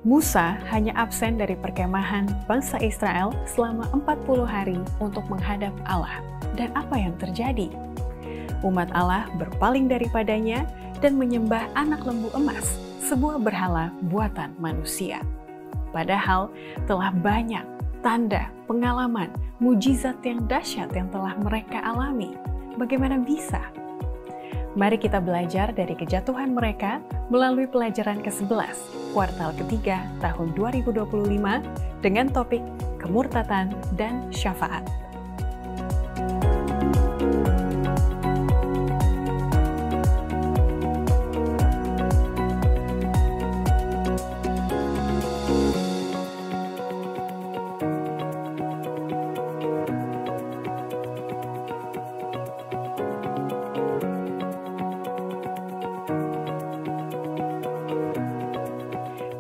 Musa hanya absen dari perkemahan bangsa Israel selama 40 hari untuk menghadap Allah. Dan apa yang terjadi? Umat Allah berpaling daripadanya dan menyembah anak lembu emas, sebuah berhala buatan manusia. Padahal telah banyak tanda, pengalaman, mujizat yang dahsyat yang telah mereka alami. Bagaimana bisa? Mari kita belajar dari kejatuhan mereka melalui pelajaran ke-11, kuartal ketiga tahun 2025 dengan topik kemurtatan dan syafaat.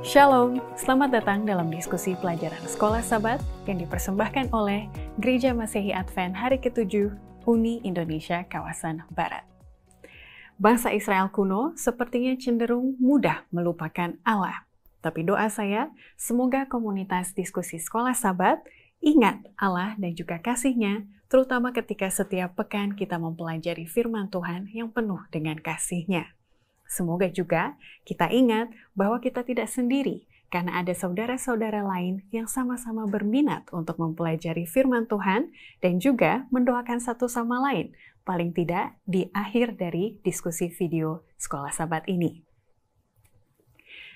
Shalom, selamat datang dalam diskusi pelajaran Sekolah Sabat yang dipersembahkan oleh Gereja Masehi Advent Hari ke-7 Uni Indonesia Kawasan Barat. Bangsa Israel kuno sepertinya cenderung mudah melupakan Allah. Tapi doa saya, semoga komunitas diskusi Sekolah Sabat ingat Allah dan juga kasih-Nya, terutama ketika setiap pekan kita mempelajari firman Tuhan yang penuh dengan kasih-Nya. Semoga juga kita ingat bahwa kita tidak sendiri karena ada saudara-saudara lain yang sama-sama berminat untuk mempelajari firman Tuhan dan juga mendoakan satu sama lain, paling tidak di akhir dari diskusi video Sekolah Sabat ini.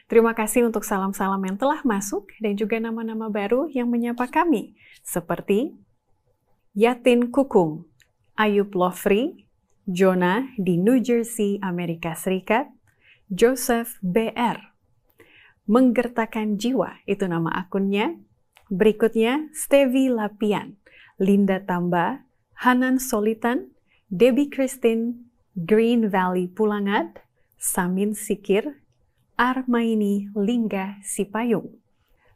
Terima kasih untuk salam-salam yang telah masuk dan juga nama-nama baru yang menyapa kami, seperti Yatin Kukung, Ayub Lofri, Jonah di New Jersey, Amerika Serikat, Joseph BR, Menggertakan Jiwa, itu nama akunnya. Berikutnya, Stevi Lapian, Linda Tamba, Hanan Solitan, Debbie Christine, Green Valley Pulangat, Samin Sikir, Armaini Lingga Sipayung.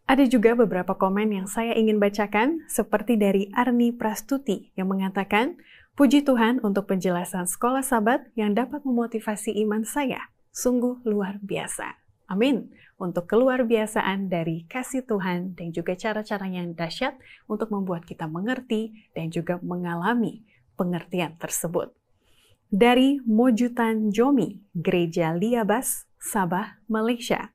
Ada juga beberapa komen yang saya ingin bacakan, seperti dari Arni Prastuti yang mengatakan, "Puji Tuhan untuk penjelasan Sekolah Sabat yang dapat memotivasi iman saya. Sungguh luar biasa." Amin. Untuk keluarbiasaan dari kasih Tuhan dan juga cara-caranya yang dahsyat untuk membuat kita mengerti dan juga mengalami pengertian tersebut. Dari Mojutan Jomi, Gereja Liabas, Sabah, Malaysia.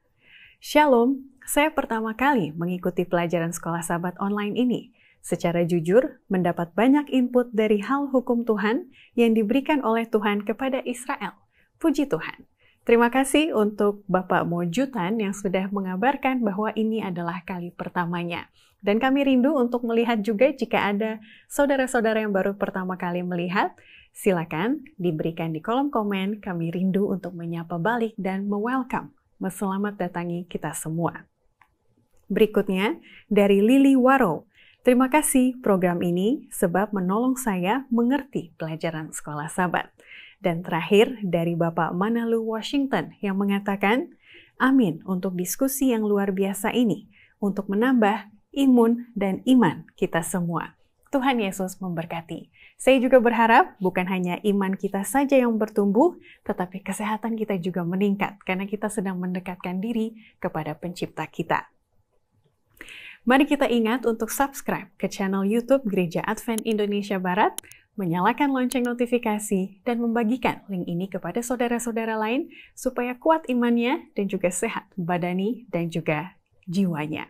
Shalom, saya pertama kali mengikuti pelajaran Sekolah Sabat online ini. Secara jujur, mendapat banyak input dari hal hukum Tuhan yang diberikan oleh Tuhan kepada Israel. Puji Tuhan. Terima kasih untuk Bapak Mojutan yang sudah mengabarkan bahwa ini adalah kali pertamanya. Dan kami rindu untuk melihat juga jika ada saudara-saudara yang baru pertama kali melihat, silakan diberikan di kolom komen. Kami rindu untuk menyapa balik dan me-welcome, selamat datangi kita semua. Berikutnya, dari Lily Waro. Terima kasih program ini sebab menolong saya mengerti pelajaran Sekolah Sabat. Dan terakhir dari Bapak Manalu Washington yang mengatakan, amin untuk diskusi yang luar biasa ini, untuk menambah imun dan iman kita semua. Tuhan Yesus memberkati. Saya juga berharap bukan hanya iman kita saja yang bertumbuh, tetapi kesehatan kita juga meningkat karena kita sedang mendekatkan diri kepada Pencipta kita. Mari kita ingat untuk subscribe ke channel YouTube Gereja Advent Indonesia Barat, menyalakan lonceng notifikasi, dan membagikan link ini kepada saudara-saudara lain supaya kuat imannya dan juga sehat badani dan juga jiwanya.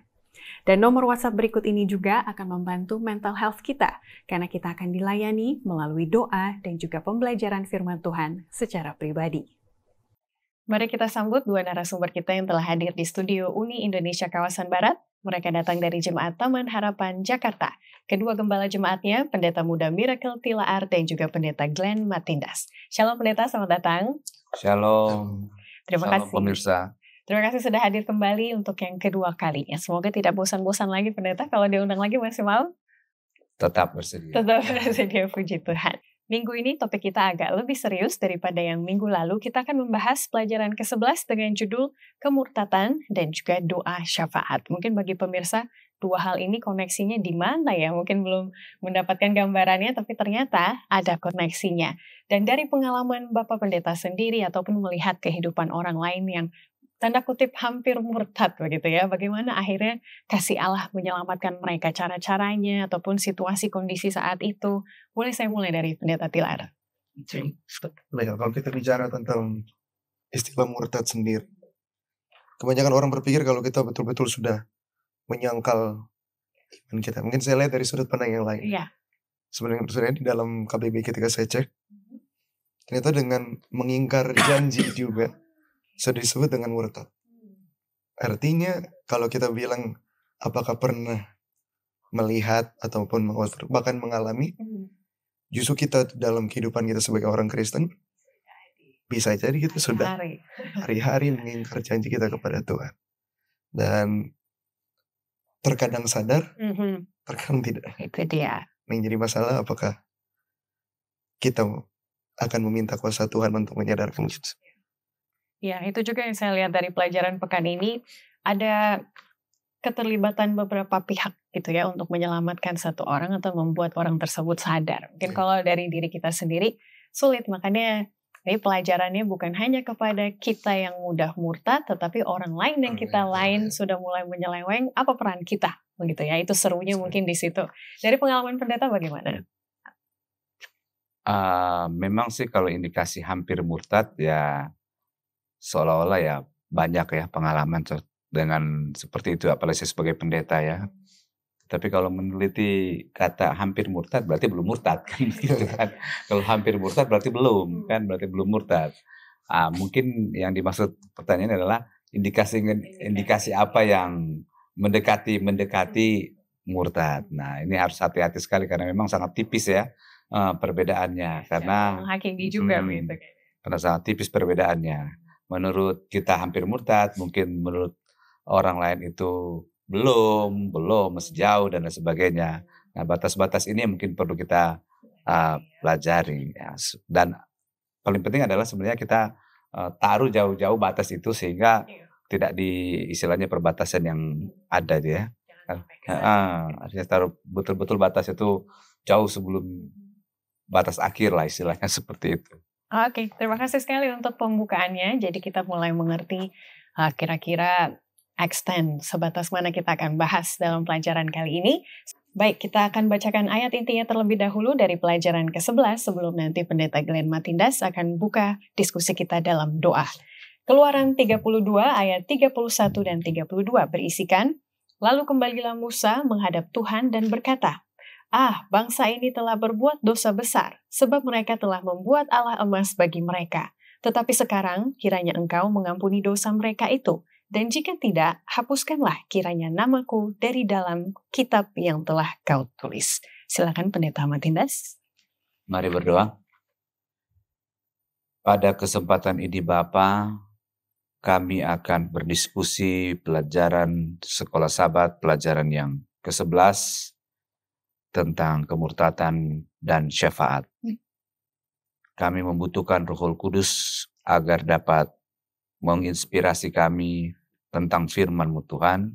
Dan nomor WhatsApp berikut ini juga akan membantu mental health kita, karena kita akan dilayani melalui doa dan juga pembelajaran firman Tuhan secara pribadi. Mari kita sambut dua narasumber kita yang telah hadir di studio Uni Indonesia Kawasan Barat. Mereka datang dari Jemaat Taman Harapan, Jakarta. Kedua gembala jemaatnya, Pendeta Muda Miracle Tilaar dan juga Pendeta Glenn Matindas. Shalom Pendeta, selamat datang. Shalom. Terima Shalom kasih. Pemirsa. Terima kasih sudah hadir kembali untuk yang kedua kalinya. Semoga tidak bosan-bosan lagi Pendeta, kalau diundang lagi masih mau? Tetap bersedia. Tetap bersedia, puji Tuhan. Minggu ini topik kita agak lebih serius daripada yang minggu lalu. Kita akan membahas pelajaran ke-11 dengan judul Kemurtatan dan juga Doa Syafaat. Mungkin bagi pemirsa, dua hal ini koneksinya di mana ya? Mungkin belum mendapatkan gambarannya, tapi ternyata ada koneksinya. Dan dari pengalaman Bapak Pendeta sendiri ataupun melihat kehidupan orang lain yang tanda kutip hampir murtad begitu ya. Bagaimana akhirnya kasih Allah menyelamatkan mereka, cara-caranya ataupun situasi kondisi saat itu. Boleh saya mulai dari Pendeta Tilar? Baik, kalau kita bicara tentang istilah murtad sendiri, kebanyakan orang berpikir kalau kita betul-betul sudah menyangkal iman kita. Mungkin saya lihat dari sudut pandang yang lain. Iya. Sebenarnya di dalam KBB ketika saya cek, ternyata dengan mengingkar janji juga sudah disebut dengan murtad. Artinya kalau kita bilang apakah pernah melihat ataupun bahkan mengalami, justru kita dalam kehidupan kita sebagai orang Kristen, bisa jadi kita sudah hari-hari mengingkar janji kita kepada Tuhan. Dan terkadang sadar, terkadang tidak. Itu dia. Yang jadi masalah apakah kita akan meminta kuasa Tuhan untuk menyadarkan kita. Ya, itu juga yang saya lihat dari pelajaran pekan ini. Ada keterlibatan beberapa pihak gitu ya untuk menyelamatkan satu orang atau membuat orang tersebut sadar. Mungkin kalau dari diri kita sendiri sulit, makanya ini pelajarannya bukan hanya kepada kita yang mudah murtad, tetapi orang lain yang kita sudah mulai menyeleweng, apa peran kita? Begitu ya, itu serunya mungkin di situ. Dari pengalaman pendeta bagaimana? Memang sih kalau indikasi hampir murtad ya seolah-olah ya banyak ya pengalaman dengan seperti itu, apalagi saya sebagai pendeta ya. Tapi kalau meneliti kata hampir murtad berarti belum murtad kan gitu kan. Kalau hampir murtad berarti belum kan, berarti belum murtad. Mungkin yang dimaksud pertanyaan adalah indikasi apa yang mendekati murtad. Nah, ini harus hati-hati sekali karena memang sangat tipis ya perbedaannya, karena menghakimi juga gitu. Karena sangat tipis perbedaannya. Menurut kita hampir murtad, mungkin menurut orang lain itu belum, masih jauh dan lain sebagainya. Nah, batas-batas ini mungkin perlu kita pelajari ya. Dan paling penting adalah sebenarnya kita taruh jauh-jauh batas itu sehingga tidak di istilahnya perbatasan yang ada ya. Artinya taruh betul-betul batas itu jauh sebelum batas akhir lah istilahnya seperti itu. Oke, terima kasih sekali untuk pembukaannya. Jadi kita mulai mengerti kira-kira extend sebatas mana kita akan bahas dalam pelajaran kali ini. Baik, kita akan bacakan ayat intinya terlebih dahulu dari pelajaran ke-11 sebelum nanti Pendeta Glenn Matindas akan buka diskusi kita dalam doa. Keluaran 32 ayat 31 dan 32 berisikan, lalu kembalilah Musa menghadap Tuhan dan berkata, bangsa ini telah berbuat dosa besar, sebab mereka telah membuat Allah emas bagi mereka. Tetapi sekarang kiranya engkau mengampuni dosa mereka itu, dan jika tidak, hapuskanlah kiranya namaku dari dalam kitab yang telah kau tulis. Silakan Pendeta Matindas. Mari berdoa. Pada kesempatan ini Bapa, kami akan berdiskusi pelajaran Sekolah Sabat, pelajaran yang ke-11, tentang kemurtatan dan syafaat. Kami membutuhkan Roh Kudus agar dapat menginspirasi kami tentang firman-Mu Tuhan,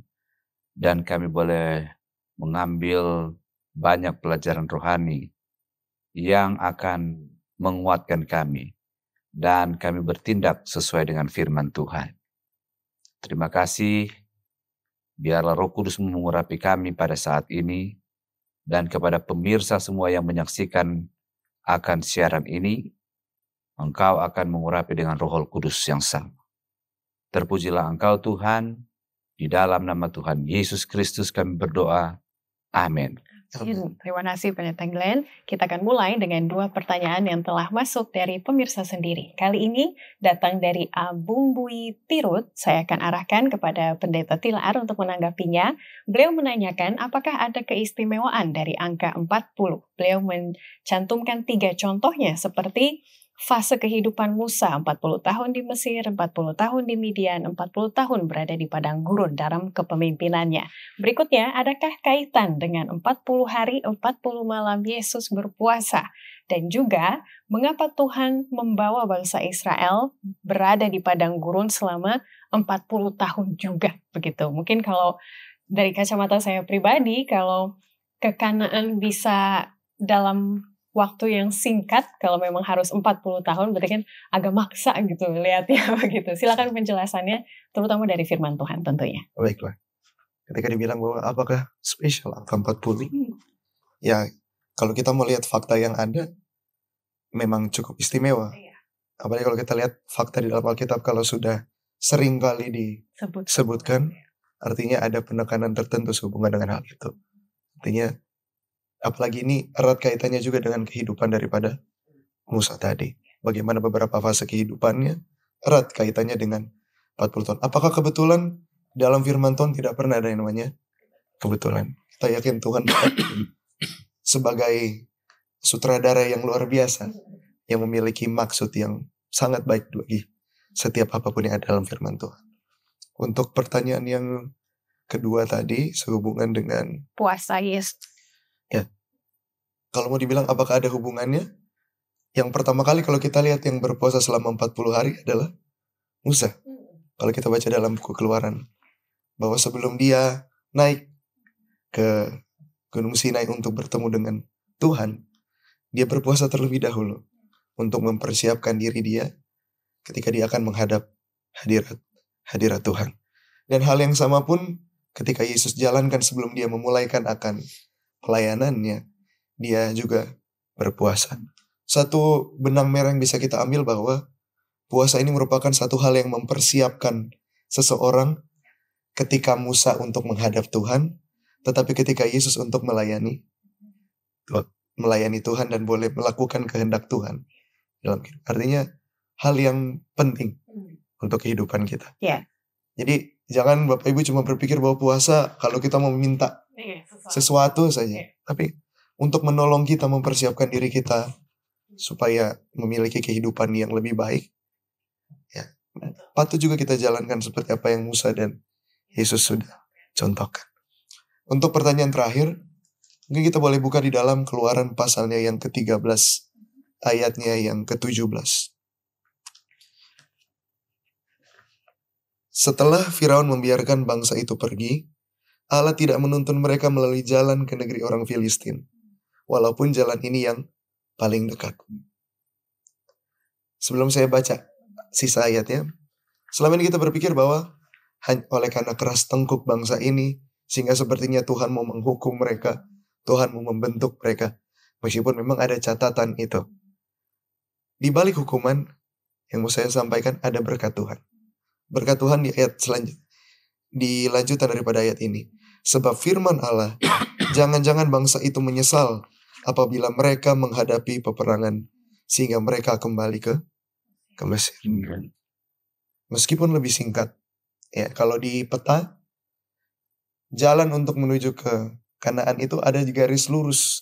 dan kami boleh mengambil banyak pelajaran rohani yang akan menguatkan kami, dan kami bertindak sesuai dengan firman Tuhan. Terima kasih, biarlah Roh Kudus mengurapi kami pada saat ini, dan kepada pemirsa semua yang menyaksikan akan siaran ini, Engkau akan mengurapi dengan Roh Kudus yang sama. Terpujilah Engkau Tuhan, di dalam nama Tuhan Yesus Kristus kami berdoa. Amin. Terima kasih Pendeta Glenn. Kita akan mulai dengan 2 pertanyaan yang telah masuk dari pemirsa sendiri. Kali ini datang dari Abung Bui Tirut. Saya akan arahkan kepada Pendeta Tilar untuk menanggapinya. Beliau menanyakan apakah ada keistimewaan dari angka 40. Beliau mencantumkan 3 contohnya seperti fase kehidupan Musa, 40 tahun di Mesir, 40 tahun di Midian, 40 tahun berada di padang gurun dalam kepemimpinannya. Berikutnya, adakah kaitan dengan 40 hari, 40 malam Yesus berpuasa? Dan juga, mengapa Tuhan membawa bangsa Israel berada di padang gurun selama 40 tahun juga? Begitu. Mungkin kalau dari kacamata saya pribadi, kalau ke Kanaan bisa dalam waktu yang singkat, kalau memang harus 40 tahun berarti kan agak maksa gitu lihatnya begitu. Silakan penjelasannya terutama dari firman Tuhan tentunya. Baiklah. Ketika dibilang bahwa apakah spesial angka 40? Ya, kalau kita mau lihat fakta yang ada, memang cukup istimewa. Apalagi kalau kita lihat fakta di dalam Alkitab, kalau sudah sering kali disebutkan, artinya ada penekanan tertentu sehubungan dengan hal itu. Artinya, apalagi ini erat kaitannya juga dengan kehidupan daripada Musa tadi. Bagaimana beberapa fase kehidupannya erat kaitannya dengan 40 tahun. Apakah kebetulan dalam firman Tuhan tidak pernah ada yang namanya kebetulan? Kita yakin Tuhan sebagai sutradara yang luar biasa, yang memiliki maksud yang sangat baik bagi setiap apapun yang ada dalam firman Tuhan. Untuk pertanyaan yang kedua tadi sehubungan dengan puasa, yes. Ya, kalau mau dibilang apakah ada hubungannya? Yang pertama kali kalau kita lihat yang berpuasa selama 40 hari adalah Musa. Kalau kita baca dalam buku Keluaran, bahwa sebelum dia naik ke Gunung Sinai untuk bertemu dengan Tuhan, dia berpuasa terlebih dahulu untuk mempersiapkan diri dia ketika dia akan menghadap hadirat Tuhan. Dan hal yang sama pun ketika Yesus jalankan sebelum dia memulaikan akan pelayanannya, dia juga berpuasa. Satu benang merah yang bisa kita ambil bahwa puasa ini merupakan satu hal yang mempersiapkan seseorang ketika Musa untuk menghadap Tuhan, tetapi ketika Yesus untuk melayani Tuhan dan boleh melakukan kehendak Tuhan. Artinya hal yang penting untuk kehidupan kita. Yeah. Jadi jangan Bapak Ibu cuma berpikir bahwa puasa kalau kita mau meminta sesuatu saja. Tapi untuk menolong kita mempersiapkan diri kita supaya memiliki kehidupan yang lebih baik, ya, patut juga kita jalankan seperti apa yang Musa dan Yesus sudah contohkan. Untuk pertanyaan terakhir, mungkin kita boleh buka di dalam Keluaran pasalnya yang ke-13, ayatnya yang ke-17. Setelah Firaun membiarkan bangsa itu pergi, Allah tidak menuntun mereka melalui jalan ke negeri orang Filistin, walaupun jalan ini yang paling dekat. Sebelum saya baca sisa ayatnya, selama ini kita berpikir bahwa oleh karena keras tengkuk bangsa ini, sehingga sepertinya Tuhan mau menghukum mereka, Tuhan mau membentuk mereka, meskipun memang ada catatan itu. Di balik hukuman yang mau saya sampaikan ada berkat Tuhan. Berkat Tuhan di ayat selanjutnya, di lanjutan daripada ayat ini. Sebab firman Allah, jangan-jangan bangsa itu menyesal apabila mereka menghadapi peperangan, sehingga mereka kembali ke Mesir. Meskipun lebih singkat, ya, kalau di peta, jalan untuk menuju ke Kanaan itu ada di garis lurus.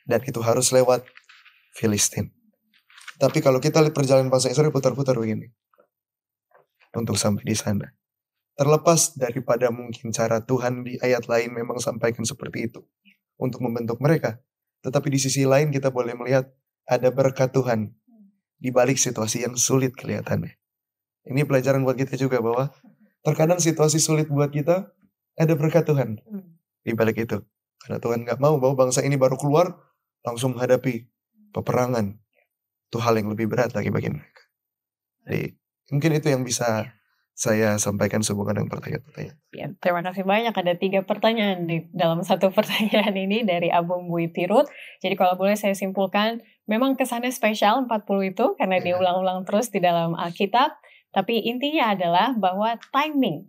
Dan itu harus lewat Filistin. Tapi kalau kita lihat perjalanan bangsa Israel putar-putar begini. Untuk sampai di sana. Terlepas daripada mungkin cara Tuhan di ayat lain memang sampaikan seperti itu. Untuk membentuk mereka. Tetapi di sisi lain kita boleh melihat ada berkat Tuhan. Di balik situasi yang sulit kelihatannya. Ini pelajaran buat kita juga bahwa terkadang situasi sulit buat kita ada berkat Tuhan di balik itu. Karena Tuhan gak mau bahwa bangsa ini baru keluar langsung menghadapi peperangan. Itu hal yang lebih berat lagi bagi mereka. Jadi mungkin itu yang bisa saya sampaikan sehubungan dengan pertanyaan-pertanyaan. Ya, terima kasih banyak. Ada 3 pertanyaan di dalam satu pertanyaan ini dari Abung Bui Pirut. Jadi kalau boleh saya simpulkan, memang kesannya spesial 40 itu karena diulang-ulang terus di dalam Alkitab. Tapi intinya adalah bahwa timing,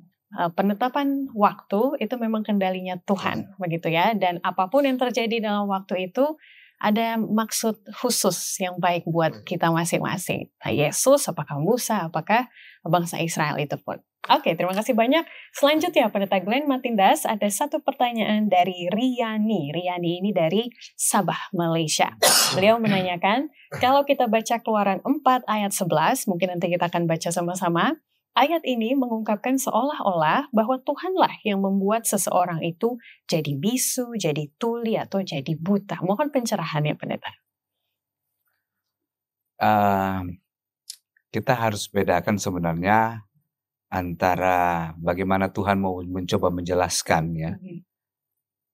penetapan waktu itu memang kendalinya Tuhan, begitu ya. Dan apapun yang terjadi dalam waktu itu ada maksud khusus yang baik buat kita masing-masing. Nah, Yesus, apakah Musa, apakah bangsa Israel itu pun. Oke, terima kasih banyak. Selanjutnya, Pendeta Glenn Matindas, ada satu pertanyaan dari Riani. Riani ini dari Sabah, Malaysia. Beliau menanyakan, kalau kita baca Keluaran 4 ayat 11, mungkin nanti kita akan baca sama-sama, ayat ini mengungkapkan seolah-olah bahwa Tuhanlah yang membuat seseorang itu jadi bisu, jadi tuli, atau jadi buta. Mohon pencerahannya, Pendeta. Kita harus bedakan sebenarnya antara bagaimana Tuhan mau mencoba menjelaskannya.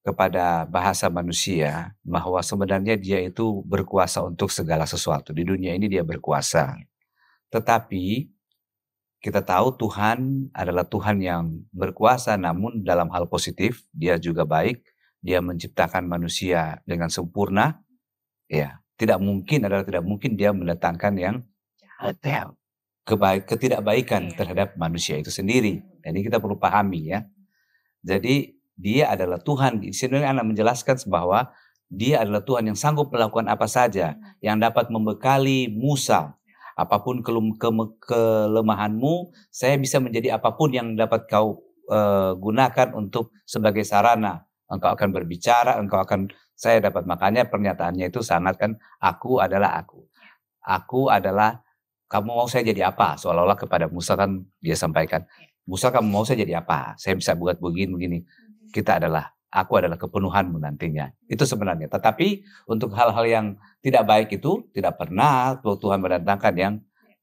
kepada bahasa manusia bahwa sebenarnya dia itu berkuasa untuk segala sesuatu. Di dunia ini dia berkuasa. Tetapi kita tahu Tuhan adalah Tuhan yang berkuasa, namun dalam hal positif dia juga baik. Dia menciptakan manusia dengan sempurna. Ya, tidak mungkin dia mendatangkan yang ketidakbaikan terhadap manusia itu sendiri. Jadi kita perlu pahami ya. Jadi dia adalah Tuhan. Di sini anak menjelaskan bahwa dia adalah Tuhan yang sanggup melakukan apa saja, yang dapat membekali Musa. Apapun kelemahanmu, saya bisa menjadi apapun yang dapat kau gunakan untuk sebagai sarana. Engkau akan berbicara, saya dapat, makanya pernyataannya itu sangat kan, aku adalah aku. Aku adalah, kamu mau saya jadi apa? Seolah-olah kepada Musa kan dia sampaikan, Musa kamu mau saya jadi apa? Saya bisa buat begini. Aku adalah kepenuhanmu nantinya. Itu sebenarnya. Tetapi untuk hal-hal yang tidak baik itu tidak pernah Tuhan mendatangkan yang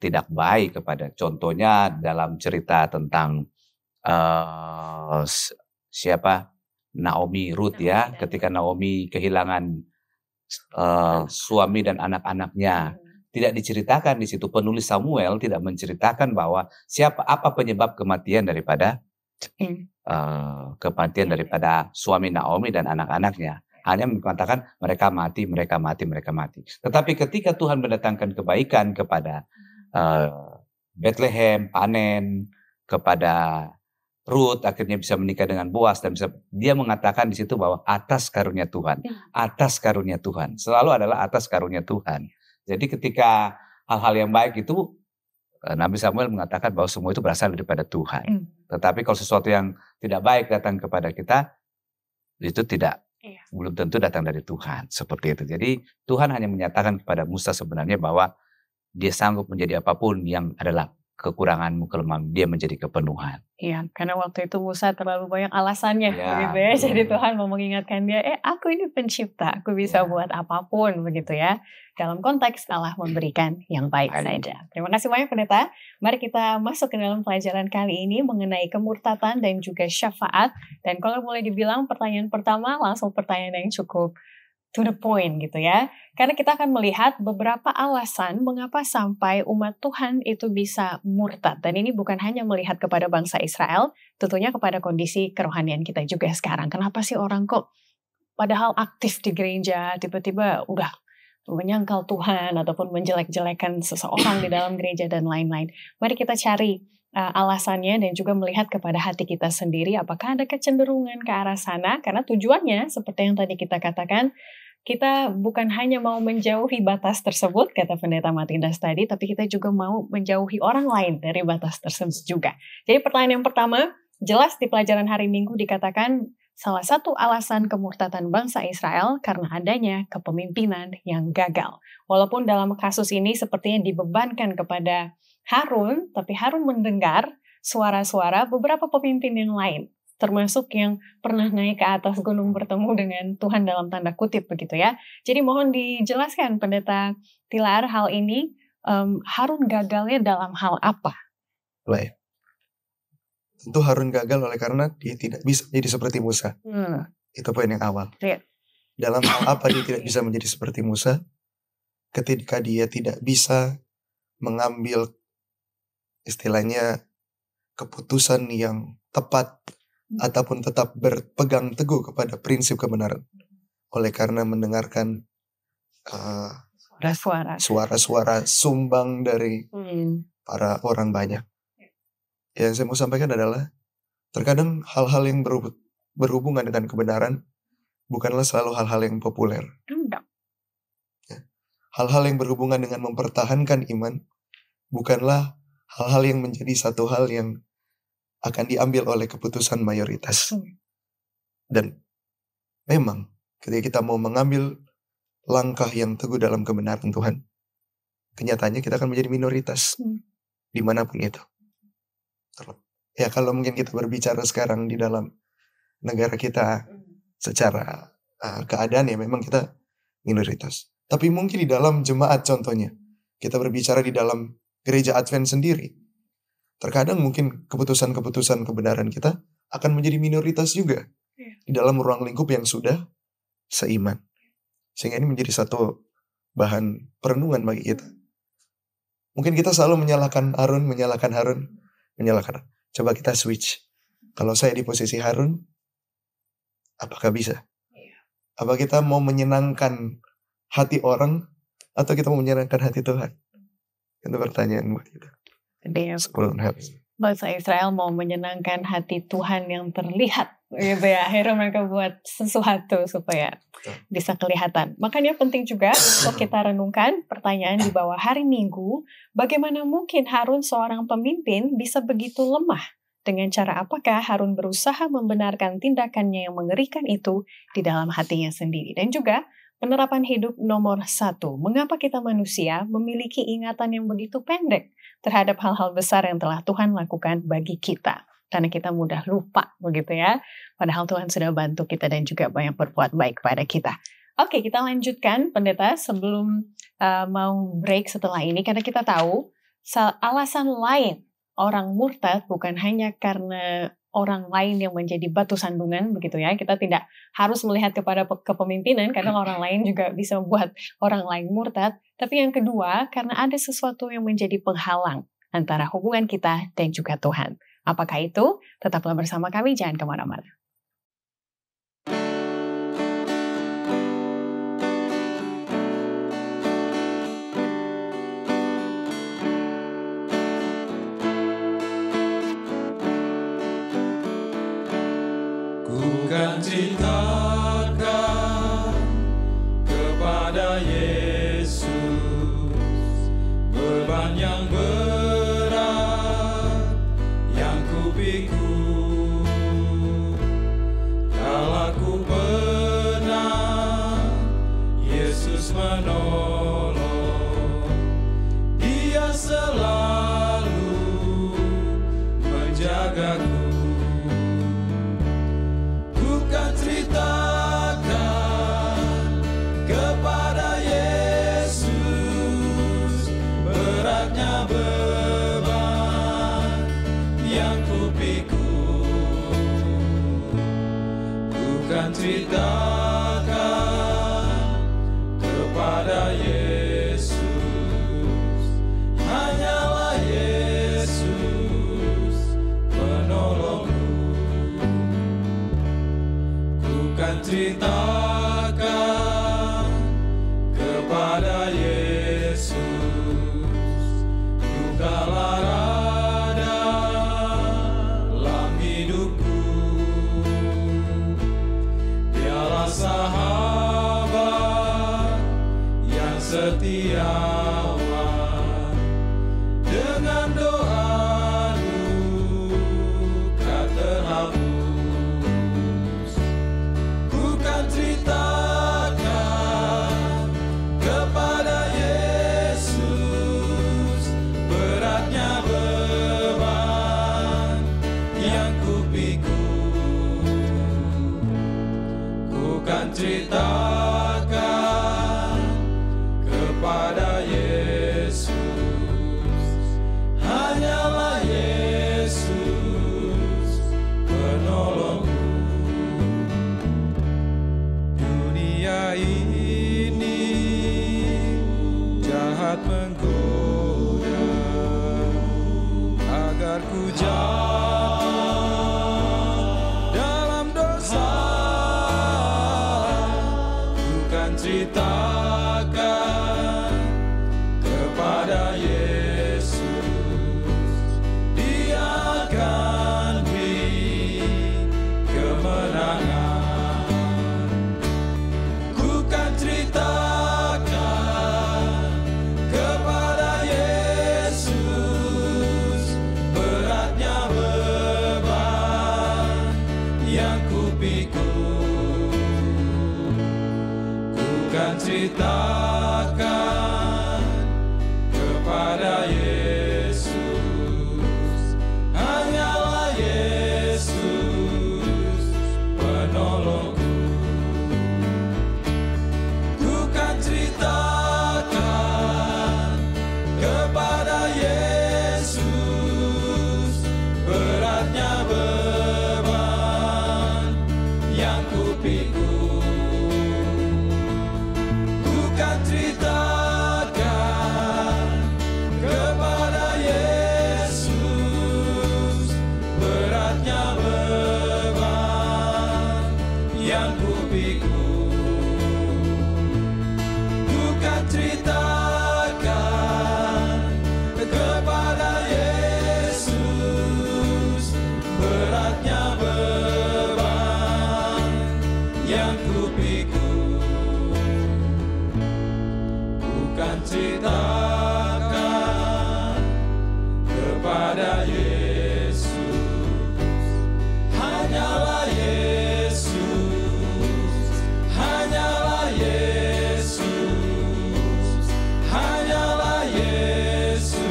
tidak baik kepada. Contohnya dalam cerita tentang Naomi, Ruth ya. Ketika Naomi kehilangan suami dan anak-anaknya. Tidak diceritakan di situ. Penulis Samuel tidak menceritakan bahwa apa penyebab kematian daripada suami Naomi dan anak-anaknya. Hanya mengatakan mereka mati. Tetapi ketika Tuhan mendatangkan kebaikan kepada Bethlehem, panen, kepada Ruth akhirnya bisa menikah dengan Boaz, dan dia mengatakan di situ bahwa atas karunia Tuhan, selalu adalah atas karunia Tuhan. Jadi ketika hal-hal yang baik itu, Nabi Samuel mengatakan bahwa semua itu berasal daripada Tuhan. Tetapi kalau sesuatu yang tidak baik datang kepada kita, itu belum tentu datang dari Tuhan. Seperti itu. Jadi Tuhan hanya menyatakan kepada Musa sebenarnya bahwa dia sanggup menjadi apapun yang adalah kekuranganmu, kelemahan, dia menjadi kepenuhan. Iya, karena waktu itu Musa terlalu banyak alasannya, begitu ya. Jadi Tuhan mau mengingatkan dia, aku ini pencipta, aku bisa buat apapun, begitu ya. Dalam konteks Allah memberikan yang baik saja. Terima kasih banyak Pendeta. Mari kita masuk ke dalam pelajaran kali ini mengenai kemurtatan dan juga syafaat. Dan kalau boleh dibilang pertanyaan pertama langsung pertanyaan yang cukup to the point gitu ya. Karena kita akan melihat beberapa alasan mengapa sampai umat Tuhan itu bisa murtad. Dan ini bukan hanya melihat kepada bangsa Israel, tentunya kepada kondisi kerohanian kita juga sekarang. Kenapa sih orang kok padahal aktif di gereja, tiba-tiba udah menyangkal Tuhan ataupun menjelek-jelekan seseorang di dalam gereja dan lain-lain. Mari kita cari alasannya dan juga melihat kepada hati kita sendiri apakah ada kecenderungan ke arah sana. Karena tujuannya seperti yang tadi kita katakan, kita bukan hanya mau menjauhi batas tersebut, kata Pendeta Matindas tadi, tapi kita juga mau menjauhi orang lain dari batas tersebut juga. Jadi pertanyaan yang pertama, jelas di pelajaran hari Minggu dikatakan salah satu alasan kemurtatan bangsa Israel karena adanya kepemimpinan yang gagal. Walaupun dalam kasus ini sepertinya dibebankan kepada Harun, tapi Harun mendengar suara-suara beberapa pemimpin yang lain, termasuk yang pernah naik ke atas gunung bertemu dengan Tuhan dalam tanda kutip begitu ya. Jadi mohon dijelaskan Pendeta Tilar hal ini, Harun gagalnya dalam hal apa? Baik. Tentu Harun gagal oleh karena dia tidak bisa jadi seperti Musa. Itu poin yang awal. Dalam hal apa dia tidak bisa menjadi seperti Musa? Ketika dia tidak bisa mengambil istilahnya keputusan yang tepat ataupun tetap berpegang teguh kepada prinsip kebenaran. Oleh karena mendengarkan suara-suara sumbang dari para orang banyak. Yang saya mau sampaikan adalah terkadang hal-hal yang berhubungan dengan kebenaran bukanlah selalu hal-hal yang populer. Hal-hal yang berhubungan dengan mempertahankan iman bukanlah hal-hal yang menjadi satu hal yang akan diambil oleh keputusan mayoritas. Dan memang ketika kita mau mengambil langkah yang teguh dalam kebenaran Tuhan, kenyataannya kita akan menjadi minoritas dimanapun itu. Ya kalau mungkin kita berbicara sekarang di dalam negara kita secara keadaan ya memang kita minoritas. Tapi mungkin di dalam jemaat contohnya, kita berbicara di dalam gereja Advent sendiri, terkadang mungkin keputusan-keputusan kebenaran kita akan menjadi minoritas juga. di dalam ruang lingkup yang sudah seiman. Sehingga ini menjadi satu bahan perenungan bagi kita. Mungkin kita selalu menyalahkan Harun. Coba kita switch. Kalau saya di posisi Harun, apakah bisa? Apa kita mau menyenangkan hati orang atau kita mau menyenangkan hati Tuhan? Itu pertanyaan buat kita. Jadi Sebelum bangsa Israel mau menyenangkan hati Tuhan yang terlihat, gitu ya. Akhirnya mereka buat sesuatu supaya bisa kelihatan. Makanya penting juga untuk kita renungkan pertanyaan di bawah hari Minggu, bagaimana mungkin Harun seorang pemimpin bisa begitu lemah? Dengan cara apakah Harun berusaha membenarkan tindakannya yang mengerikan itu di dalam hatinya sendiri? Dan juga penerapan hidup nomor 1. Mengapa kita manusia memiliki ingatan yang begitu pendek terhadap hal-hal besar yang telah Tuhan lakukan bagi kita? Karena kita mudah lupa, begitu ya. Padahal Tuhan sudah bantu kita dan juga banyak berbuat baik pada kita. Oke, kita lanjutkan, Pendeta, sebelum mau break setelah ini. Karena kita tahu alasan lain orang murtad bukan hanya karena orang lain yang menjadi batu sandungan, begitu ya. Kita tidak harus melihat kepada kepemimpinan, karena orang lain juga bisa membuat orang lain murtad. Tapi yang kedua, karena ada sesuatu yang menjadi penghalang antara hubungan kita dan juga Tuhan. Apakah itu? Tetaplah bersama kami, jangan kemana-mana. Kan ceritakan kepada Yesus beban yang berat yang kupikul, kala ku pernah Yesus menolong, Dia selalu menjagaku. Ceritakan kepada Yesus, hanyalah Yesus penolongku. Ku kan ceritakan kepada Yesus, dukalah rada dalam hidupku. Sahabat yang setiawan, dengan doa duka terhapus. Ku kan ceritakan kepada Yesus beratnya beban yang kupikul. Kan ceritakan kepada Yesus, hanyalah Yesus penolongku. Dunia ini jahat menggoda agar ku ceritakan kepada Yesus, Dia akan beri kemenangan. Ku kan ceritakan kepada Yesus beratnya beban yang kupikul. Kan ceritakan kepada Yesus, hanyalah Yesus penolongku. Ku kan ceritakan kepada Yesus beratnya beban yang yang ku pikul. Ku kan ceritakan kepada Yesus beratnya beban yang ku pikul. Ku kan ceritakan kepada Yesus, hanyalah Yesus, hanyalah Yesus, hanyalah Yesus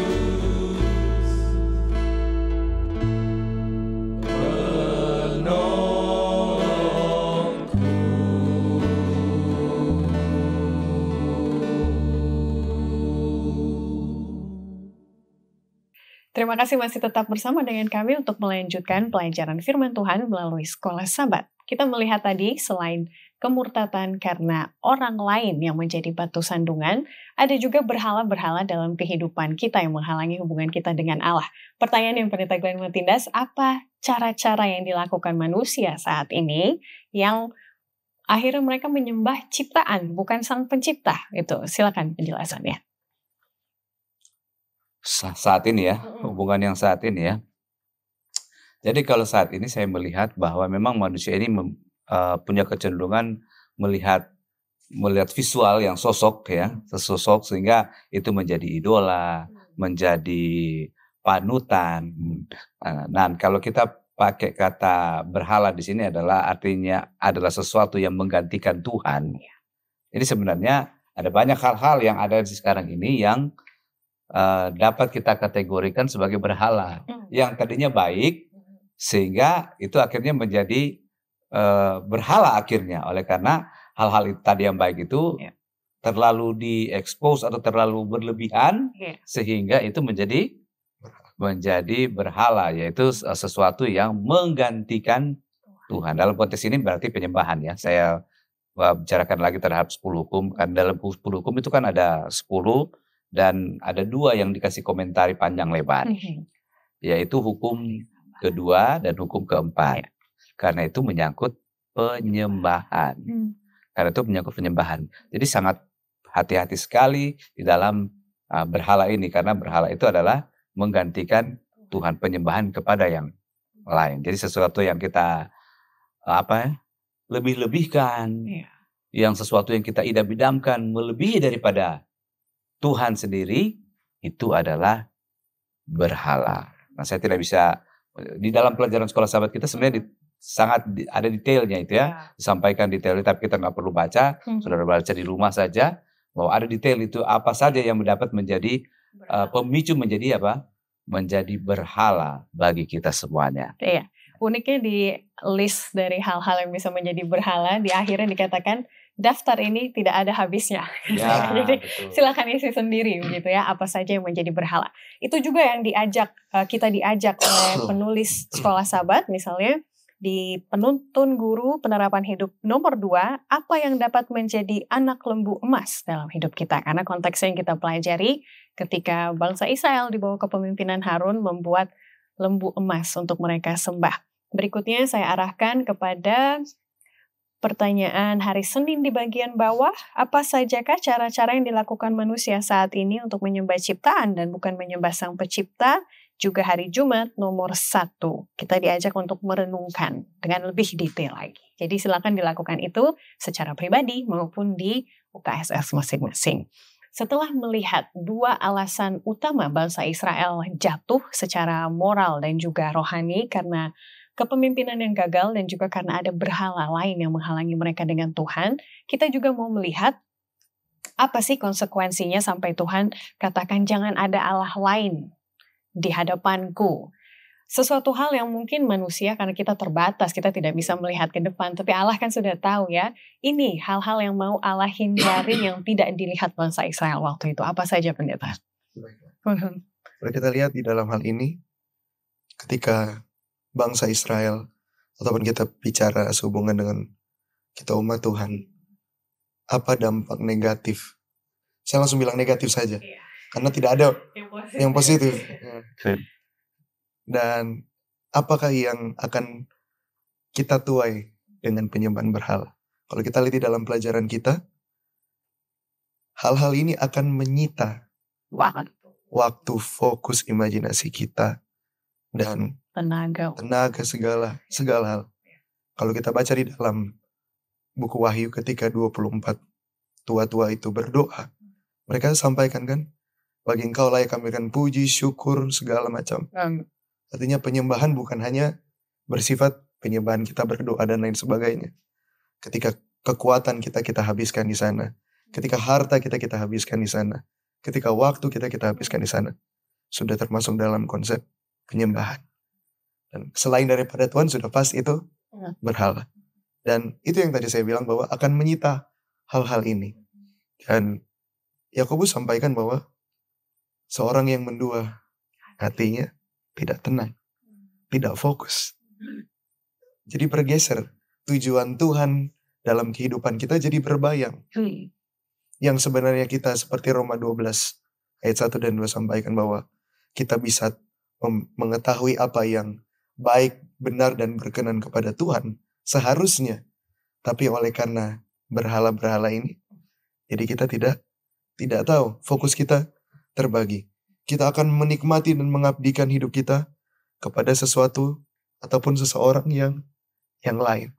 Terima kasih masih tetap bersama dengan kami untuk melanjutkan pelajaran firman Tuhan melalui Sekolah Sabat. Kita melihat tadi selain kemurtatan karena orang lain yang menjadi batu sandungan, ada juga berhala-berhala dalam kehidupan kita yang menghalangi hubungan kita dengan Allah. Pertanyaan yang Pendeta Glenn Matindas, apa cara-cara yang dilakukan manusia saat ini yang akhirnya mereka menyembah ciptaan, bukan sang pencipta? Itu, silakan penjelasannya. Saat ini ya, hubungan yang saat ini ya. Jadi kalau saat ini saya melihat bahwa memang manusia ini punya kecenderungan melihat visual yang sosok ya, sesosok sehingga itu menjadi idola, menjadi panutan. Nah, kalau kita pakai kata berhala di sini artinya adalah sesuatu yang menggantikan Tuhan. Jadi sebenarnya ada banyak hal-hal yang ada di sekarang ini yang dapat kita kategorikan sebagai berhala yang tadinya baik sehingga itu akhirnya menjadi berhala akhirnya oleh karena hal-hal tadi yang baik itu terlalu diekspos atau terlalu berlebihan sehingga itu menjadi berhala, yaitu sesuatu yang menggantikan Tuhan. Dalam konteks ini berarti penyembahan ya. Saya bicarakan lagi terhadap 10 hukum. Kan dalam 10 hukum itu kan ada 10 dan ada 2 yang dikasih komentari panjang lebar, yaitu hukum kedua dan hukum keempat. Karena itu menyangkut penyembahan. Karena itu menyangkut penyembahan. Jadi sangat hati-hati sekali di dalam berhala ini, karena berhala itu adalah menggantikan Tuhan, penyembahan kepada yang lain. Jadi sesuatu yang kita lebih-lebihkan, yang sesuatu yang kita idam-idamkan melebihi daripada Tuhan sendiri, itu adalah berhala. Nah, saya tidak bisa di dalam pelajaran Sekolah Sabat kita sebenarnya sangat ada detailnya itu ya, disampaikan detailnya, tapi kita nggak perlu baca, saudara baca di rumah saja bahwa ada detail itu apa saja yang dapat menjadi pemicu menjadi menjadi berhala bagi kita semuanya. Iya. Uniknya di list dari hal-hal yang bisa menjadi berhala, di akhirnya dikatakan daftar ini tidak ada habisnya. Ya, jadi betul. silakan isi sendiri begitu ya, apa saja yang menjadi berhala. Itu juga yang kita diajak oleh penulis Sekolah Sabat, misalnya di penuntun guru penerapan hidup nomor 2, apa yang dapat menjadi anak lembu emas dalam hidup kita. Karena konteksnya yang kita pelajari ketika bangsa Israel di bawah kepemimpinan Harun membuat lembu emas untuk mereka sembah. Berikutnya saya arahkan kepada pertanyaan hari Senin di bagian bawah. Apa sajakah cara-cara yang dilakukan manusia saat ini untuk menyembah ciptaan dan bukan menyembah sang pencipta? Juga hari Jumat nomor 1. Kita diajak untuk merenungkan dengan lebih detail lagi. Jadi silakan dilakukan itu secara pribadi maupun di UKSS masing-masing. Setelah melihat 2 alasan utama bangsa Israel jatuh secara moral dan juga rohani karena kepemimpinan yang gagal dan juga karena ada berhala lain yang menghalangi mereka dengan Tuhan, kita juga mau melihat apa sih konsekuensinya sampai Tuhan katakan jangan ada Allah lain di hadapanku. Sesuatu hal yang mungkin manusia karena kita terbatas, kita tidak bisa melihat ke depan, tapi Allah kan sudah tahu ya, ini hal-hal yang mau Allah hindarin yang tidak dilihat bangsa Israel waktu itu. Apa saja pendeta? Kalau kita lihat di dalam hal ini, ketika bangsa Israel, ataupun kita bicara sehubungan dengan kita umat Tuhan, apa dampak negatif? Saya langsung bilang negatif saja, karena tidak ada yang positif. Dan apakah yang akan kita tuai dengan penyembahan berhala. Kalau kita lihat di dalam pelajaran kita, hal-hal ini akan menyita waktu, fokus, imajinasi kita, dan Tenaga. segala hal. Kalau kita baca di dalam buku Wahyu ketika 24 tua-tua itu berdoa, mereka sampaikan kan, bagi engkau layak kami akan puji, syukur, segala macam. Artinya penyembahan bukan hanya bersifat penyembahan kita berdoa dan lain sebagainya. Ketika kekuatan kita habiskan di sana. Ketika harta kita habiskan di sana. Ketika waktu kita habiskan di sana. Sudah termasuk dalam konsep penyembahan. Dan selain daripada Tuhan sudah pasti itu berhala. Dan itu yang tadi saya bilang bahwa akan menyita hal-hal ini. Dan Yakobus sampaikan bahwa seorang yang mendua hatinya tidak tenang, tidak fokus. Jadi bergeser. Tujuan Tuhan dalam kehidupan kita jadi berbayang. Yang sebenarnya kita seperti Roma 12 ayat 1 dan 2 sampaikan bahwa kita bisa mengetahui apa yang baik, benar, dan berkenan kepada Tuhan seharusnya. Tapi oleh karena berhala-berhala ini, jadi kita tidak tahu. Fokus kita terbagi. Kita akan menikmati dan mengabdikan hidup kita kepada sesuatu ataupun seseorang yang lain.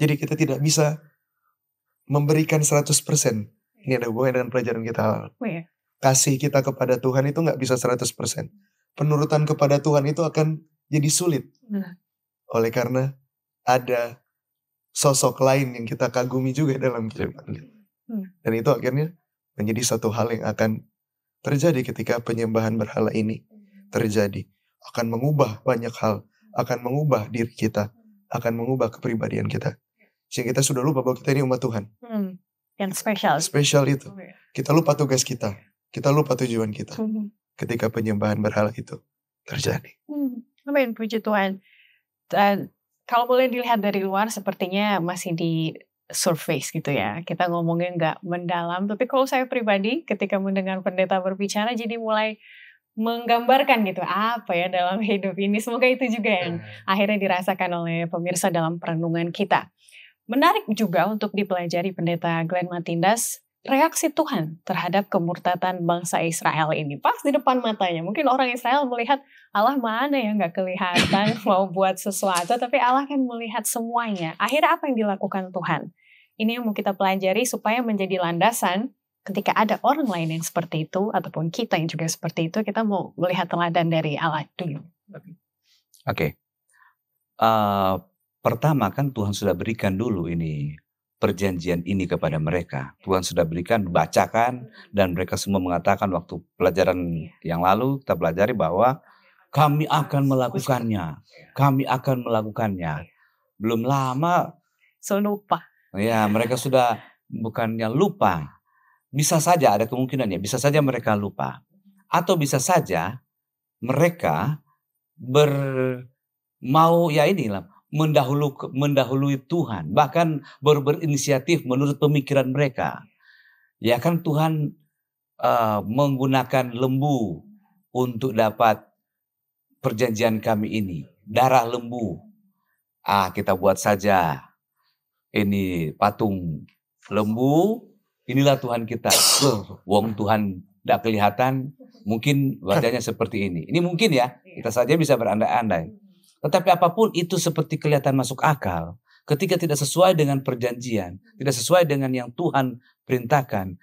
Jadi kita tidak bisa memberikan 100%. Ini ada hubungan dengan pelajaran kita. Kasih kita kepada Tuhan itu gak bisa 100%. Penurutan kepada Tuhan itu akan jadi sulit. Oleh karena ada sosok lain yang kita kagumi juga dalam kehidupan kita. Dan itu akhirnya menjadi satu hal yang akan terjadi ketika penyembahan berhala ini terjadi. Akan mengubah banyak hal. Akan mengubah diri kita. Akan mengubah kepribadian kita. Sehingga kita sudah lupa bahwa kita ini umat Tuhan. Yang spesial. Spesial itu. Kita lupa tugas kita. Kita lupa tujuan kita. Ketika penyembahan berhala itu terjadi. Amin, puji Tuhan. Dan kalau boleh dilihat dari luar sepertinya masih di surface gitu ya. Kita ngomongin gak mendalam. Tapi kalau saya pribadi ketika mendengar pendeta berbicara jadi mulai menggambarkan gitu apa ya dalam hidup ini. Semoga itu juga yang akhirnya dirasakan oleh pemirsa dalam perenungan kita. Menarik juga untuk dipelajari pendeta Glenn Matindas, reaksi Tuhan terhadap kemurtatan bangsa Israel ini. Pas di depan matanya, mungkin orang Israel melihat Allah mana yang gak kelihatan mau buat sesuatu, tapi Allah kan melihat semuanya. Akhirnya apa yang dilakukan Tuhan? Ini yang mau kita pelajari supaya menjadi landasan ketika ada orang lain yang seperti itu, ataupun kita yang juga seperti itu, kita mau melihat teladan dari Allah dulu. Oke. Pertama kan Tuhan sudah berikan dulu ini perjanjian ini kepada mereka. Tuhan sudah berikan, bacakan, dan mereka semua mengatakan waktu pelajaran yang lalu kita pelajari bahwa kami akan melakukannya. Kami akan melakukannya. Belum lama. Lupa. Ya, mereka sudah bukannya lupa. Bisa saja ada kemungkinannya. Bisa saja mereka lupa. Atau bisa saja mereka mendahului Tuhan, bahkan berinisiatif menurut pemikiran mereka. Ya kan Tuhan menggunakan lembu untuk dapat perjanjian kami ini, darah lembu. Kita buat saja ini patung lembu, inilah Tuhan kita. Wong Tuhan tidak kelihatan, mungkin wajahnya seperti ini. Ini mungkin ya, kita saja bisa berandai-andai. Tetapi apapun itu seperti kelihatan masuk akal. Ketika tidak sesuai dengan perjanjian. Tidak sesuai dengan yang Tuhan perintahkan.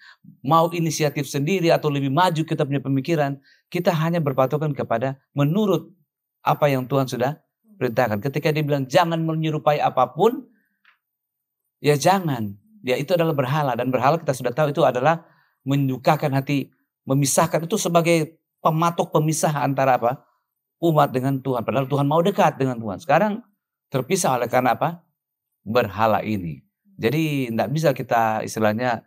Mau inisiatif sendiri atau lebih maju kita punya pemikiran. Kita hanya berpatokan kepada menurut apa yang Tuhan sudah perintahkan. Ketika dia bilang jangan menyerupai apapun. Ya jangan. Ya itu adalah berhala. Dan berhala kita sudah tahu itu adalah menyukakan hati. Memisahkan itu sebagai pematok pemisah antara apa? Umat dengan Tuhan. Padahal Tuhan mau dekat dengan Tuhan. Sekarang terpisah oleh karena apa? Berhala ini. Jadi tidak bisa kita istilahnya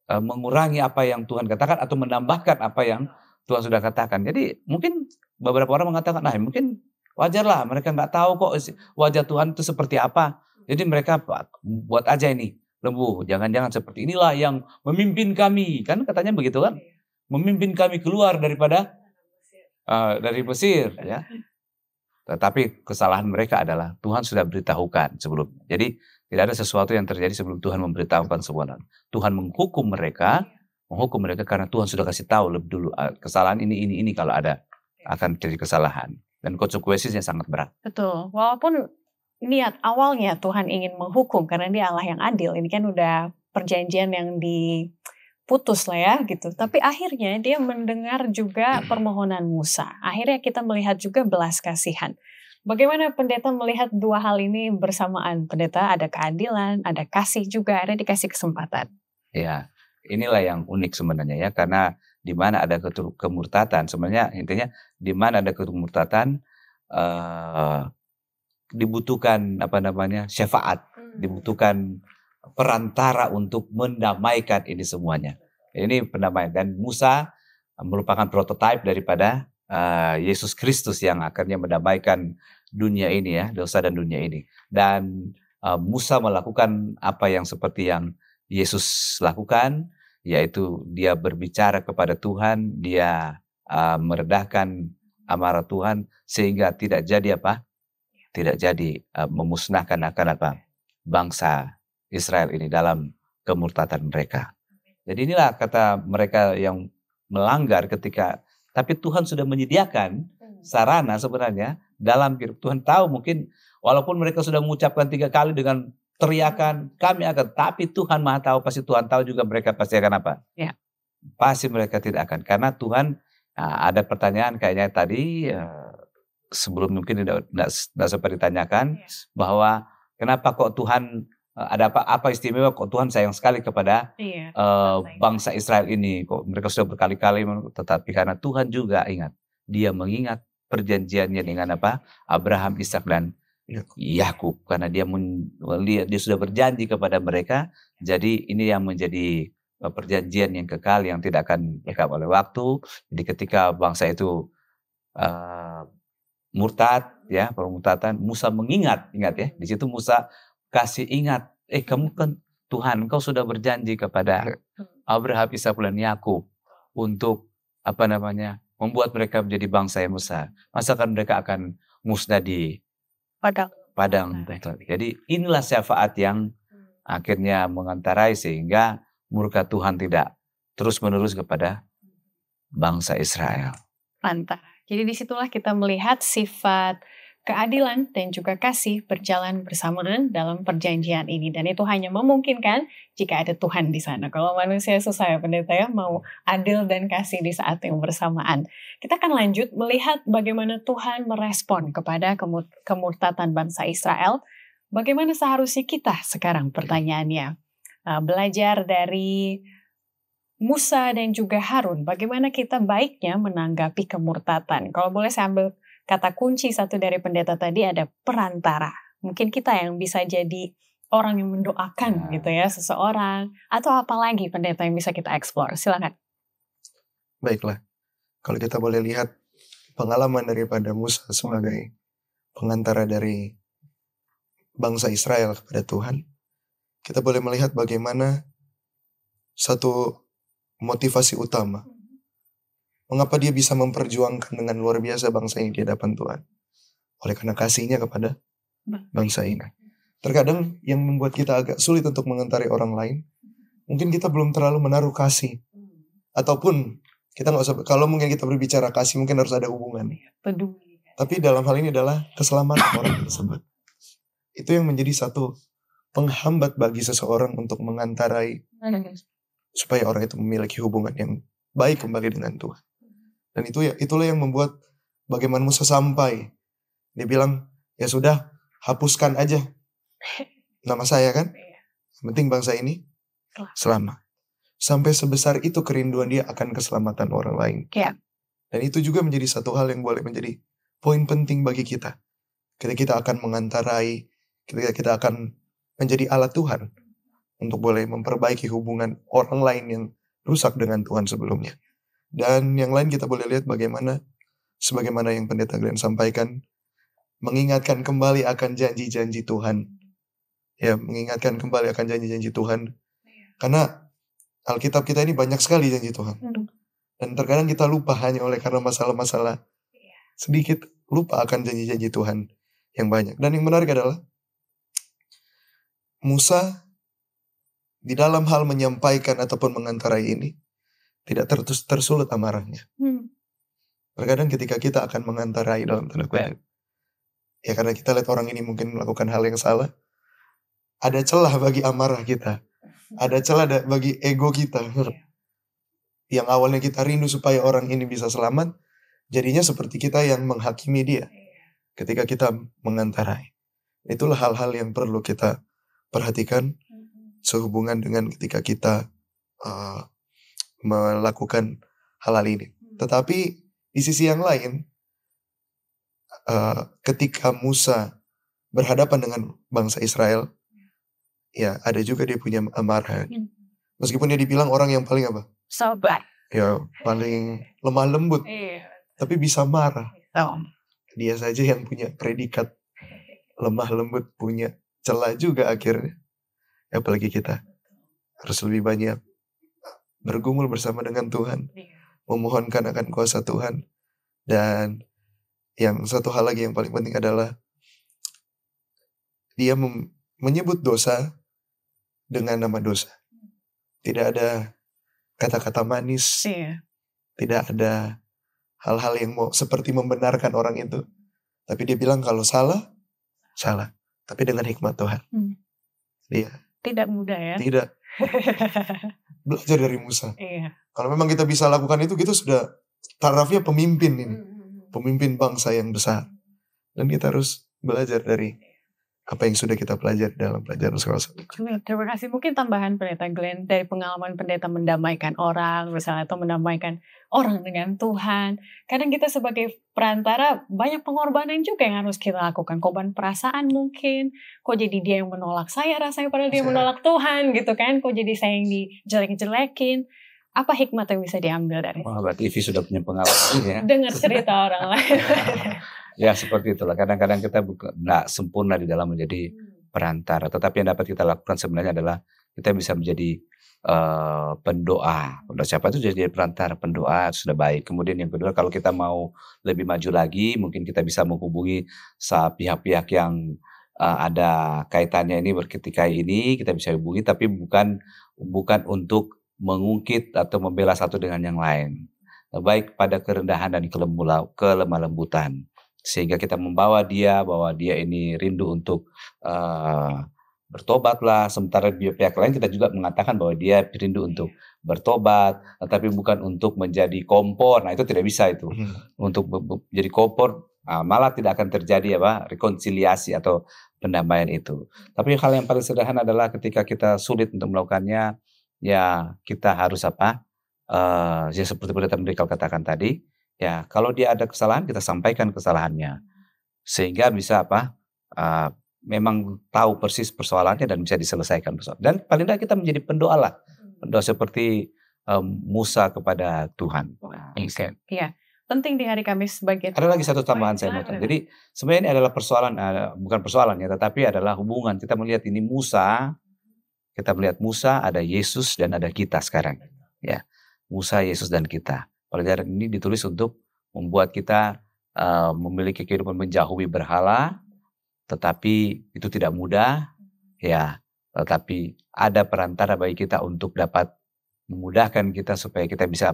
mengurangi apa yang Tuhan katakan atau menambahkan apa yang Tuhan sudah katakan. Jadi mungkin beberapa orang mengatakan, mungkin wajarlah mereka nggak tahu kok wajah Tuhan itu seperti apa. Jadi mereka buat aja ini lembu. Jangan-jangan seperti inilah yang memimpin kami. Kan katanya begitu kan? Memimpin kami keluar dari Mesir, ya. Tetapi kesalahan mereka adalah Tuhan sudah beritahukan sebelumnya. Jadi tidak ada sesuatu yang terjadi sebelum Tuhan memberitahukan semuanya. Tuhan menghukum mereka karena Tuhan sudah kasih tahu lebih dulu kesalahan ini kalau ada akan terjadi kesalahan dan konsekuensinya sangat berat. Betul. Walaupun niat awalnya Tuhan ingin menghukum karena Dia Allah yang adil. Ini kan udah perjanjian yang diputus lah ya gitu. Tapi akhirnya Dia mendengar juga permohonan Musa. Akhirnya kita melihat juga belas kasihan. Bagaimana pendeta melihat dua hal ini bersamaan? Pendeta, ada keadilan, ada kasih juga, ada dikasih kesempatan. Ya, inilah yang unik sebenarnya ya, karena di mana ada kemurtatan, sebenarnya intinya di mana ada kemurtatan dibutuhkan syafaat, dibutuhkan perantara untuk mendamaikan ini semuanya. Ini pendamaian, dan Musa merupakan prototipe daripada Yesus Kristus yang akhirnya mendamaikan dunia ini ya, dosa dan dunia ini. Dan Musa melakukan apa yang seperti yang Yesus lakukan, yaitu dia berbicara kepada Tuhan, dia meredahkan amarah Tuhan sehingga tidak jadi tidak jadi memusnahkan akan bangsa Israel ini dalam kemurtatan mereka. Jadi inilah kata mereka yang melanggar tapi Tuhan sudah menyediakan sarana sebenarnya dalam hidup. Tuhan tahu mungkin walaupun mereka sudah mengucapkan 3 kali dengan teriakan kami akan, tapi Tuhan Maha tahu, pasti Tuhan tahu juga mereka pasti akan apa? Ya. Pasti mereka tidak akan, karena Tuhan ada pertanyaan kayaknya tadi sebelum mungkin tidak sempat ditanyakan bahwa kenapa kok Tuhan ada apa istimewa kok Tuhan sayang sekali kepada bangsa Israel ini, kok mereka sudah berkali-kali, tetapi karena Tuhan juga ingat, Dia mengingat perjanjiannya dengan Abraham, Ishak dan Yakub, karena dia sudah berjanji kepada mereka. Jadi ini yang menjadi perjanjian yang kekal yang tidak akan berakhir oleh waktu. Jadi ketika bangsa itu murtad ya, permurtadan, Musa ingat ya, di situ Musa kasih ingat, kamu kan Tuhan, engkau sudah berjanji kepada Abraham, Ishak dan Yakub untuk membuat mereka menjadi bangsa yang besar. Masakan mereka akan musnah di padang. Jadi inilah syafaat yang akhirnya mengantarai sehingga murka Tuhan tidak terus-menerus kepada bangsa Israel. Mantap. Jadi disitulah kita melihat sifat keadilan dan juga kasih berjalan bersamaan dalam perjanjian ini. Dan itu hanya memungkinkan jika ada Tuhan di sana. Kalau manusia susah ya pendeta ya, mau adil dan kasih di saat yang bersamaan. Kita akan lanjut melihat bagaimana Tuhan merespon kepada kemurtatan bangsa Israel. Bagaimana seharusnya kita sekarang pertanyaannya? Belajar dari Musa dan juga Harun, bagaimana kita baiknya menanggapi kemurtatan. Kalau boleh saya ambil kata kunci satu dari pendeta tadi, ada perantara. Mungkin kita yang bisa jadi orang yang mendoakan gitu ya seseorang, atau apa lagi pendeta yang bisa kita eksplor. Silakan. Baiklah, kalau kita boleh lihat pengalaman daripada Musa sebagai pengantara dari bangsa Israel kepada Tuhan, kita boleh melihat bagaimana satu motivasi utama mengapa dia bisa memperjuangkan dengan luar biasa bangsa ini di hadapan Tuhan. Oleh karena kasihnya kepada bangsa ini. Terkadang yang membuat kita agak sulit untuk mengentari orang lain, mungkin kita belum terlalu menaruh kasih. Ataupun kita nggak usah, kalau mungkin kita berbicara kasih mungkin harus ada hubungan. Peduli. Tapi dalam hal ini adalah keselamatan orang tersebut. Itu yang menjadi satu penghambat bagi seseorang untuk mengantarai supaya orang itu memiliki hubungan yang baik kembali dengan Tuhan. Dan itulah yang membuat bagaimana Musa sampai. Dia bilang, ya sudah, hapuskan aja nama saya kan. Yang penting bangsa ini selamat. Sampai sebesar itu kerinduan dia akan keselamatan orang lain. Dan itu juga menjadi satu hal yang boleh menjadi poin penting bagi kita. Ketika kita akan mengantarai, ketika kita akan menjadi alat Tuhan untuk boleh memperbaiki hubungan orang lain yang rusak dengan Tuhan sebelumnya. Dan yang lain kita boleh lihat bagaimana, sebagaimana yang pendeta Glenn sampaikan, mengingatkan kembali akan janji-janji Tuhan. Ya, mengingatkan kembali akan janji-janji Tuhan. Karena Alkitab kita ini banyak sekali janji Tuhan. Dan terkadang kita lupa hanya oleh karena masalah-masalah sedikit lupa akan janji-janji Tuhan yang banyak. Dan yang menarik adalah Musa di dalam hal menyampaikan ataupun mengantarai ini tidak tersulut amarahnya. Terkadang ketika kita akan mengantarai dalam tanda kutip, ya karena kita lihat orang ini mungkin melakukan hal yang salah, ada celah bagi amarah kita, ada celah bagi ego kita. Yang awalnya kita rindu supaya orang ini bisa selamat, jadinya seperti kita yang menghakimi dia ketika kita mengantarai. Itulah hal-hal yang perlu kita perhatikan sehubungan dengan ketika kita melakukan hal-hal ini. Tetapi di sisi yang lain, ketika Musa berhadapan dengan bangsa Israel, ya ada juga dia punya amarah. Meskipun dia dibilang orang yang paling apa? Sabar. Ya paling lemah lembut. Tapi bisa marah. Dia saja yang punya predikat lemah lembut, punya celah juga akhirnya. Apalagi kita harus lebih banyak bergumul bersama dengan Tuhan, memohonkan akan kuasa Tuhan. Dan yang satu hal lagi yang paling penting adalah dia menyebut dosa dengan nama dosa. Tidak ada kata-kata manis, tidak ada hal-hal yang mau seperti membenarkan orang itu. Tapi dia bilang kalau salah, salah. Tapi dengan hikmat Tuhan. Dia tidak mudah ya. Tidak. Belajar dari Musa. Kalau memang kita bisa lakukan itu, kita sudah tarafnya pemimpin ini. Pemimpin bangsa yang besar. Dan kita harus belajar dari apa yang sudah kita pelajari dalam pelajaran sekolah. Terima kasih. Mungkin tambahan Pendeta Glenn dari pengalaman Pendeta mendamaikan orang misalnya, atau mendamaikan orang dengan Tuhan. Kadang kita sebagai perantara banyak pengorbanan juga yang harus kita lakukan. Korban perasaan mungkin. Kok jadi dia yang menolak saya rasanya padahal dia menolak Tuhan gitu kan. Kok jadi saya yang dijelek-jelekin. Apa hikmat yang bisa diambil dari itu? Berarti Ivi sudah punya pengalaman ya. Dengar cerita orang lain. Ya seperti itulah. Kadang-kadang kita tidak sempurna di dalam menjadi perantara. Tetapi yang dapat kita lakukan sebenarnya adalah kita bisa menjadi pendoa. Siapa itu jadi perantara, pendoa sudah baik. Kemudian yang kedua, kalau kita mau lebih maju lagi, mungkin kita bisa menghubungi pihak-pihak yang ada kaitannya ini ketika ini kita bisa hubungi, tapi bukan untuk mengungkit atau membela satu dengan yang lain. Baik pada kerendahan dan kelemah lembutan. Sehingga kita membawa dia, bahwa dia ini rindu untuk bertobatlah. Sementara di pihak lain kita juga mengatakan bahwa dia rindu untuk bertobat, tetapi bukan untuk menjadi kompor. Nah itu tidak bisa itu. Untuk menjadi kompor malah tidak akan terjadi rekonsiliasi atau pendamaian itu. Tapi hal yang paling sederhana adalah ketika kita sulit untuk melakukannya, ya kita harus ya seperti Pendeta Mendekal katakan tadi, ya kalau dia ada kesalahan kita sampaikan kesalahannya, sehingga bisa memang tahu persis persoalannya dan bisa diselesaikan persoalan. Dan paling tidak kita menjadi pendoa lah, pendoa seperti Musa kepada Tuhan. Iya, penting di hari Kamis sebagai. Ada lagi satu tambahan saya mau. Jadi sebenarnya ini adalah persoalan, bukan persoalan ya, tetapi adalah hubungan. Kita melihat ini Musa. Kita melihat Musa, ada Yesus dan ada kita sekarang. Ya, Musa, Yesus dan kita. Pelajaran ini ditulis untuk membuat kita memiliki kehidupan menjauhi berhala, tetapi itu tidak mudah. Ya, tetapi ada perantara bagi kita untuk dapat memudahkan kita supaya kita bisa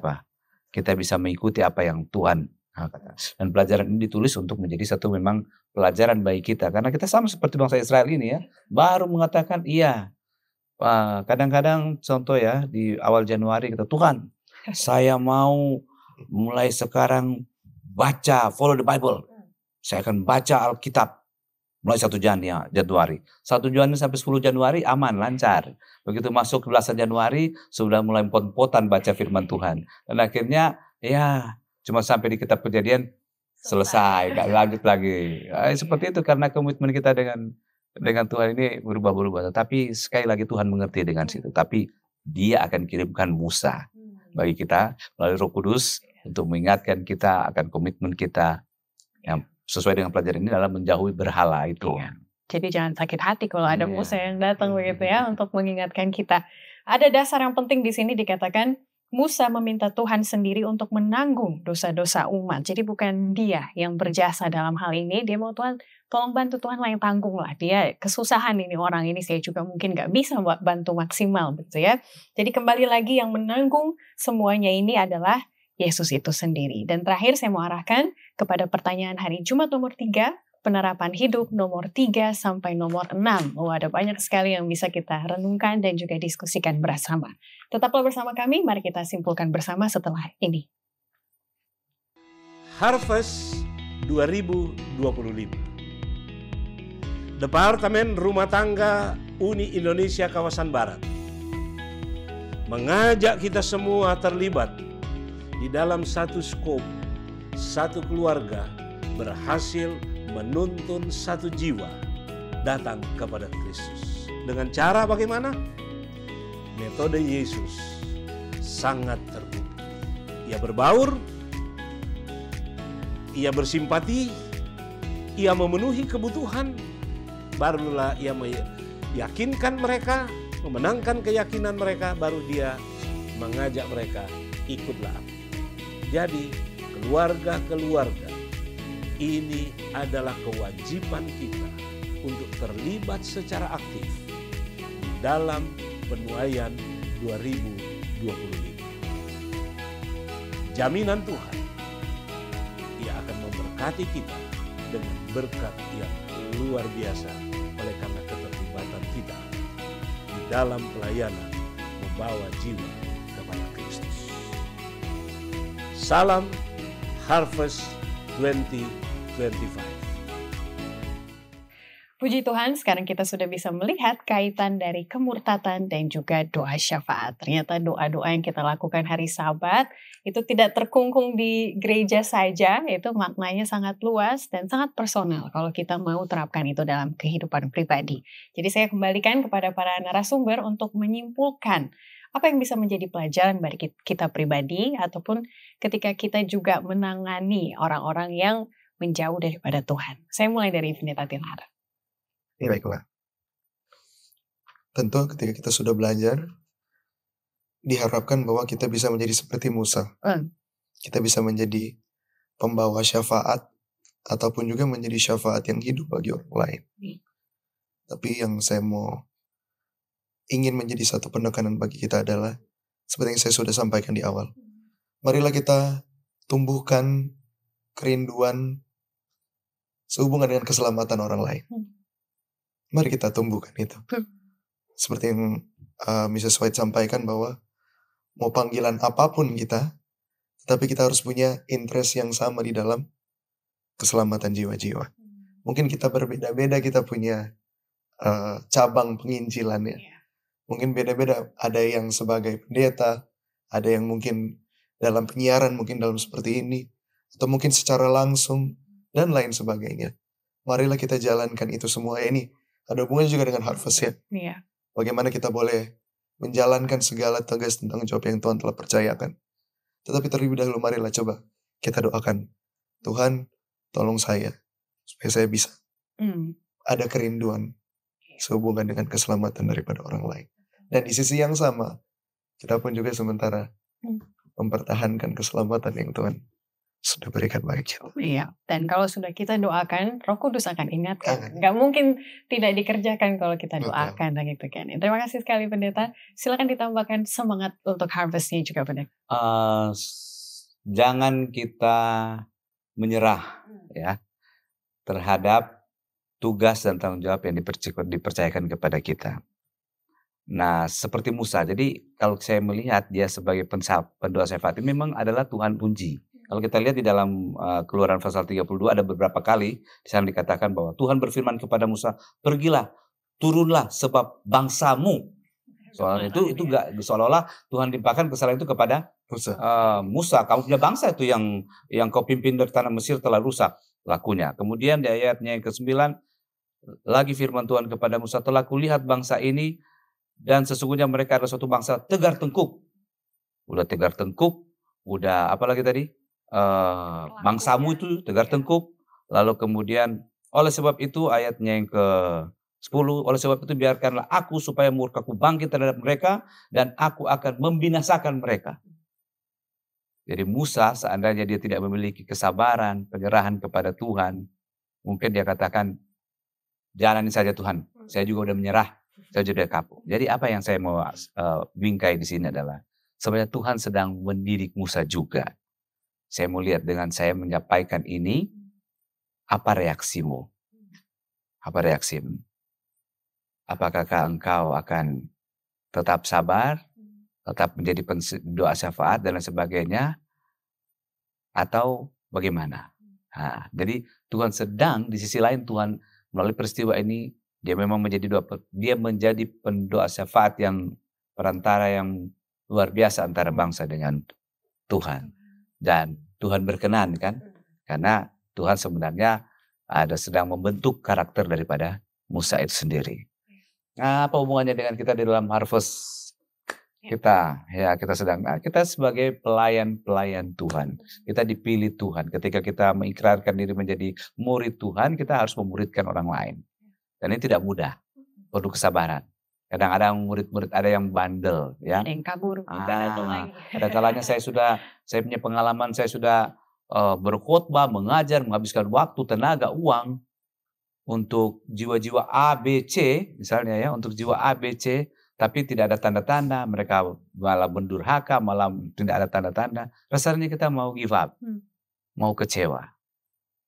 Kita bisa mengikuti apa yang Tuhan kata. Dan pelajaran ini ditulis untuk menjadi satu memang pelajaran bagi kita. Karena kita sama seperti bangsa Israel ini ya, baru mengatakan iya. Kadang-kadang contoh ya di awal Januari kita, Tuhan saya mau mulai sekarang baca, follow the Bible. Saya akan baca Alkitab mulai 1 Januari. 1 Januari sampai 10 Januari aman, lancar. Begitu masuk ke belasan Januari sudah mulai pot-potan baca firman Tuhan. Dan akhirnya ya cuma sampai di kitab Kejadian selesai, gak lanjut lagi. Seperti itu karena komitmen kita dengan Tuhan ini berubah-ubah. Tetapi sekali lagi Tuhan mengerti dengan situ. Tapi Dia akan kirimkan Musa bagi kita melalui Roh Kudus untuk mengingatkan kita akan komitmen kita yang sesuai dengan pelajaran ini adalah menjauhi berhala itu. Jadi jangan sakit hati kalau ada Musa yang datang begitu ya untuk mengingatkan kita. Ada dasar yang penting di sini dikatakan Musa meminta Tuhan sendiri untuk menanggung dosa-dosa umat. Jadi bukan dia yang berjasa dalam hal ini. Dia mau Tuhan, tolong bantu Tuhan lah yang tanggung lah. Dia kesusahan ini orang ini, saya juga mungkin gak bisa bantu maksimal gitu ya. Jadi kembali lagi yang menanggung semuanya ini adalah Yesus itu sendiri. Dan terakhir saya mau arahkan kepada pertanyaan hari Jumat nomor 3. Penerapan hidup nomor 3 sampai nomor 6. Oh, ada banyak sekali yang bisa kita renungkan dan juga diskusikan bersama. Tetaplah bersama kami, mari kita simpulkan bersama setelah ini. Harvest 2025. Departemen Rumah Tangga Uni Indonesia Kawasan Barat mengajak kita semua terlibat di dalam satu skop, satu keluarga berhasil menuntun satu jiwa datang kepada Kristus. Dengan cara bagaimana? Metode Yesus sangat terbukti. Ia berbaur, ia bersimpati, ia memenuhi kebutuhan, barulah ia meyakinkan mereka, memenangkan keyakinan mereka, baru dia mengajak mereka, ikutlah aku. Jadi keluarga-keluarga, ini adalah kewajiban kita untuk terlibat secara aktif di dalam penuaian 2025. Jaminan Tuhan, Ia akan memberkati kita dengan berkat yang luar biasa oleh karena keterlibatan kita di dalam pelayanan membawa jiwa kepada Kristus. Salam Harvest 2025. Puji Tuhan, sekarang kita sudah bisa melihat kaitan dari kemurtatan dan juga doa syafaat. Ternyata doa-doa yang kita lakukan hari Sabat itu tidak terkungkung di gereja saja, itu maknanya sangat luas dan sangat personal kalau kita mau terapkan itu dalam kehidupan pribadi. Jadi saya kembalikan kepada para narasumber untuk menyimpulkan apa yang bisa menjadi pelajaran bagi kita pribadi ataupun ketika kita juga menangani orang-orang yang menjauh daripada Tuhan. Saya mulai dari Pendeta Tilar. Baiklah. Tentu ketika kita sudah belajar, diharapkan bahwa kita bisa menjadi seperti Musa. Kita bisa menjadi pembawa syafaat, ataupun juga menjadi syafaat yang hidup bagi orang lain. Tapi yang saya ingin menjadi satu penekanan bagi kita adalah, seperti yang saya sudah sampaikan di awal. Marilah kita tumbuhkan kerinduan sehubungan dengan keselamatan orang lain. Mari kita tumbuhkan itu. Seperti yang Mrs. White sampaikan bahwa mau panggilan apapun kita, tetapi kita harus punya interest yang sama di dalam keselamatan jiwa-jiwa. Mungkin kita berbeda-beda, kita punya cabang penginjilannya. Mungkin beda-beda, ada yang sebagai pendeta, ada yang mungkin dalam penyiaran, mungkin dalam seperti ini, atau mungkin secara langsung, dan lain sebagainya. Marilah kita jalankan itu semua. Ini ada hubungannya juga dengan harvest ya. Bagaimana kita boleh menjalankan segala tugas tentang jawab yang Tuhan telah percayakan. Tetapi terlebih dahulu marilah coba kita doakan. Tuhan tolong saya, supaya saya bisa ada kerinduan sehubungan dengan keselamatan daripada orang lain. Dan di sisi yang sama, kita pun juga sementara mempertahankan keselamatan yang Tuhan sudah berikan bagi kita. Iya, dan kalau sudah kita doakan, Roh Kudus akan ingatkan. Gak mungkin tidak dikerjakan kalau kita doakan. Gitu kan. Terima kasih sekali Pendeta. Silakan ditambahkan semangat untuk harvestnya juga Pendeta. Jangan kita menyerah ya terhadap tugas dan tanggung jawab yang dipercayakan kepada kita. Nah, seperti Musa. Jadi kalau saya melihat dia sebagai pendoa syafaat ini memang adalah Tuhan uji. Kalau kita lihat di dalam Keluaran pasal 32 ada beberapa kali di sana dikatakan bahwa Tuhan berfirman kepada Musa, pergilah, turunlah sebab bangsamu. Soalnya itu enggak seolah-olah Tuhan limpahkan kesalahan itu kepada Musa. Kamu punya bangsa itu yang kau pimpin dari tanah Mesir telah rusak lakunya. Kemudian di ayatnya yang ke-9 lagi firman Tuhan kepada Musa, telah kulihat bangsa ini dan sesungguhnya mereka adalah suatu bangsa tegar tengkuk. Udah tegar tengkuk, udah apa lagi tadi? Bangsamu itu tegar tengkuk. Lalu kemudian oleh sebab itu ayatnya yang ke-10, oleh sebab itu biarkanlah aku supaya murkaku bangkit terhadap mereka dan aku akan membinasakan mereka. Jadi Musa seandainya dia tidak memiliki kesabaran, penyerahan kepada Tuhan, mungkin dia katakan, jalani saja Tuhan, saya juga udah menyerah, saya sudah kapok. Jadi apa yang saya mau bingkai di sini adalah, sebenarnya Tuhan sedang mendidik Musa juga. Saya mau lihat dengan saya menyampaikan ini, apa reaksimu? Apa reaksimu? Apakah engkau akan tetap sabar, tetap menjadi doa syafaat dan lain sebagainya, atau bagaimana? Nah, jadi Tuhan sedang, di sisi lain Tuhan melalui peristiwa ini, dia memang menjadi pendoa syafaat yang perantara yang luar biasa antara bangsa dengan Tuhan. Dan Tuhan berkenan kan, karena Tuhan sebenarnya sedang membentuk karakter daripada Musa itu sendiri. Nah, apa hubungannya dengan kita di dalam harvest kita? Ya, kita sebagai pelayan Tuhan. Kita dipilih Tuhan. Ketika kita mengikrarkan diri menjadi murid Tuhan, kita harus memuridkan orang lain. Dan ini tidak mudah. Perlu kesabaran. Kadang-kadang murid-murid ada yang bandel, ya. Ada yang kabur. Ada kalanya saya punya pengalaman, saya sudah berkhotbah, mengajar, menghabiskan waktu, tenaga, uang untuk jiwa-jiwa ABC, misalnya ya, untuk jiwa ABC, tapi tidak ada tanda-tanda, mereka malah mendurhaka, malah tidak ada tanda-tanda. Rasanya kita mau give up, mau kecewa.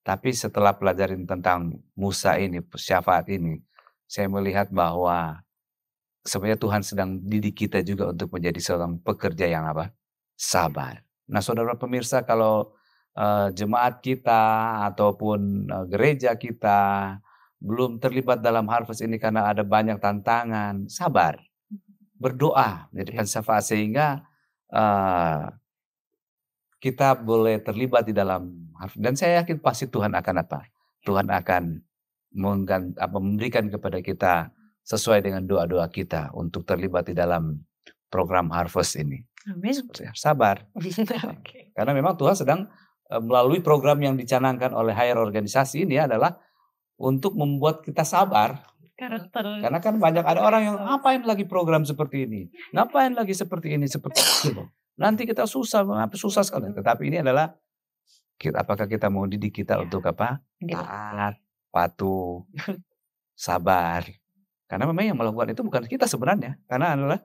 Tapi setelah pelajarin tentang Musa ini, syafaat ini, saya melihat bahwa sebenarnya Tuhan sedang didik kita juga untuk menjadi seorang pekerja yang sabar. Nah, saudara pemirsa, kalau jemaat kita ataupun gereja kita belum terlibat dalam harvest ini karena ada banyak tantangan, sabar. Berdoa, menjadikan syafaat sehingga kita boleh terlibat di dalam harvest. Dan saya yakin pasti Tuhan akan Tuhan akan memberikan kepada kita sesuai dengan doa-doa kita untuk terlibat di dalam program harvest ini. Amin. Sabar. Okay. Karena memang Tuhan sedang melalui program yang dicanangkan oleh higher organisasi ini adalah untuk membuat kita sabar. Karakter. Karena kan banyak ada orang yang ngapain lagi program seperti ini, ngapain lagi seperti ini, seperti itu. Nanti kita susah sekali. Tetapi ini adalah apakah kita mau didik kita untuk apa? Taat, patuh, sabar. Karena memang yang melakukan itu bukan kita sebenarnya, karena adalah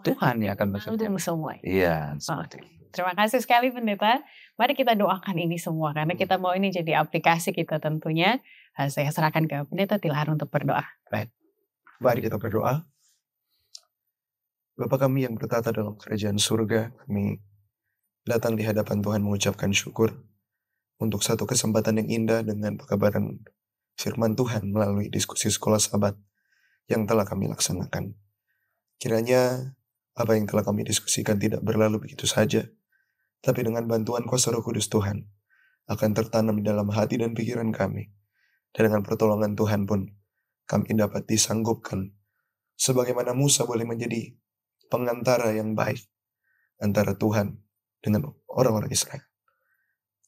Tuhan yang akan bekerja. Semua. Iya, seperti itu. Terima kasih sekali Pendeta. Mari kita doakan ini semua karena kita mau ini jadi aplikasi kita tentunya. Saya serahkan ke Pendeta Tilhar untuk berdoa. Baik. Mari kita berdoa. Bapa kami yang bertata dalam kerajaan surga, kami datang di hadapan Tuhan mengucapkan syukur untuk satu kesempatan yang indah dengan pekabaran firman Tuhan melalui diskusi sekolah sahabat yang telah kami laksanakan. Kiranya apa yang telah kami diskusikan tidak berlalu begitu saja, tapi dengan bantuan kuasa Roh Kudus Tuhan akan tertanam di dalam hati dan pikiran kami. Dan dengan pertolongan Tuhan pun kami dapat disanggupkan sebagaimana Musa boleh menjadi pengantara yang baik antara Tuhan dengan orang-orang Israel.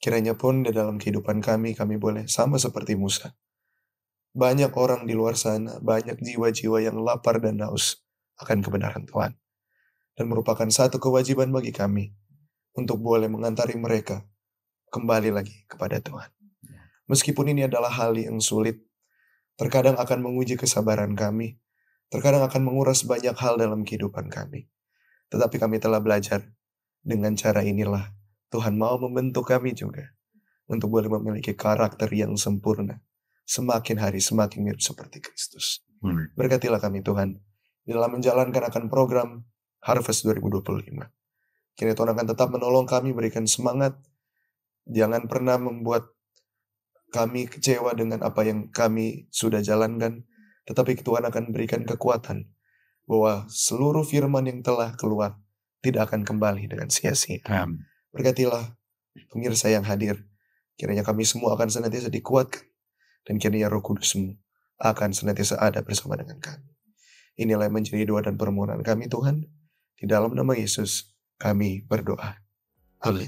Kiranya pun di dalam kehidupan kami boleh sama seperti Musa. Banyak orang di luar sana, banyak jiwa-jiwa yang lapar dan haus akan kebenaran Tuhan. Dan merupakan satu kewajiban bagi kami untuk boleh mengantari mereka kembali lagi kepada Tuhan. Meskipun ini adalah hal yang sulit, terkadang akan menguji kesabaran kami, terkadang akan menguras banyak hal dalam kehidupan kami. Tetapi kami telah belajar, dengan cara inilah Tuhan mau membentuk kami juga, untuk boleh memiliki karakter yang sempurna, semakin hari semakin mirip seperti Kristus. Berkatilah kami Tuhan, di dalam menjalankan akan program Harvest 2025. Kiranya Tuhan akan tetap menolong kami, berikan semangat, jangan pernah membuat kami kecewa dengan apa yang kami sudah jalankan, tetapi Tuhan akan berikan kekuatan bahwa seluruh firman yang telah keluar tidak akan kembali dengan sia-sia. Berkatilah pemirsa yang hadir, kiranya kami semua akan senantiasa dikuatkan, dan kiranya Roh Kudus-Mu akan senantiasa ada bersama dengan kami. Inilah yang menjadi doa dan permohonan kami Tuhan, di dalam nama Yesus kami berdoa. Amin.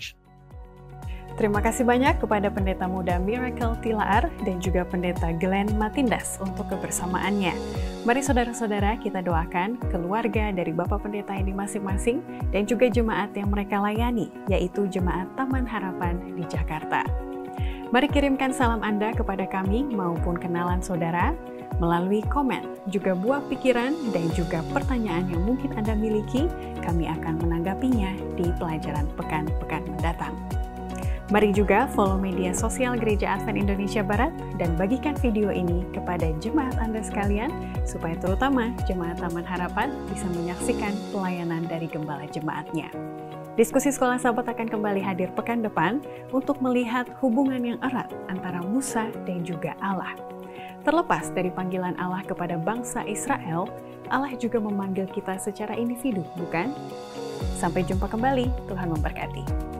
Terima kasih banyak kepada Pendeta Muda Miracle Tilaar dan juga Pendeta Glenn Matindas untuk kebersamaannya. Mari saudara-saudara kita doakan keluarga dari Bapak Pendeta ini masing-masing dan juga jemaat yang mereka layani, yaitu Jemaat Taman Harapan di Jakarta. Mari kirimkan salam Anda kepada kami maupun kenalan saudara melalui komen, juga buah pikiran dan juga pertanyaan yang mungkin Anda miliki, kami akan menanggapinya di pelajaran pekan-pekan mendatang. Mari juga follow media sosial Gereja Advent Indonesia Barat dan bagikan video ini kepada jemaat Anda sekalian, supaya terutama Jemaat Taman Harapan bisa menyaksikan pelayanan dari gembala jemaatnya. Diskusi Sekolah Sabat akan kembali hadir pekan depan untuk melihat hubungan yang erat antara Musa dan juga Allah. Terlepas dari panggilan Allah kepada bangsa Israel, Allah juga memanggil kita secara individu, bukan? Sampai jumpa kembali, Tuhan memberkati.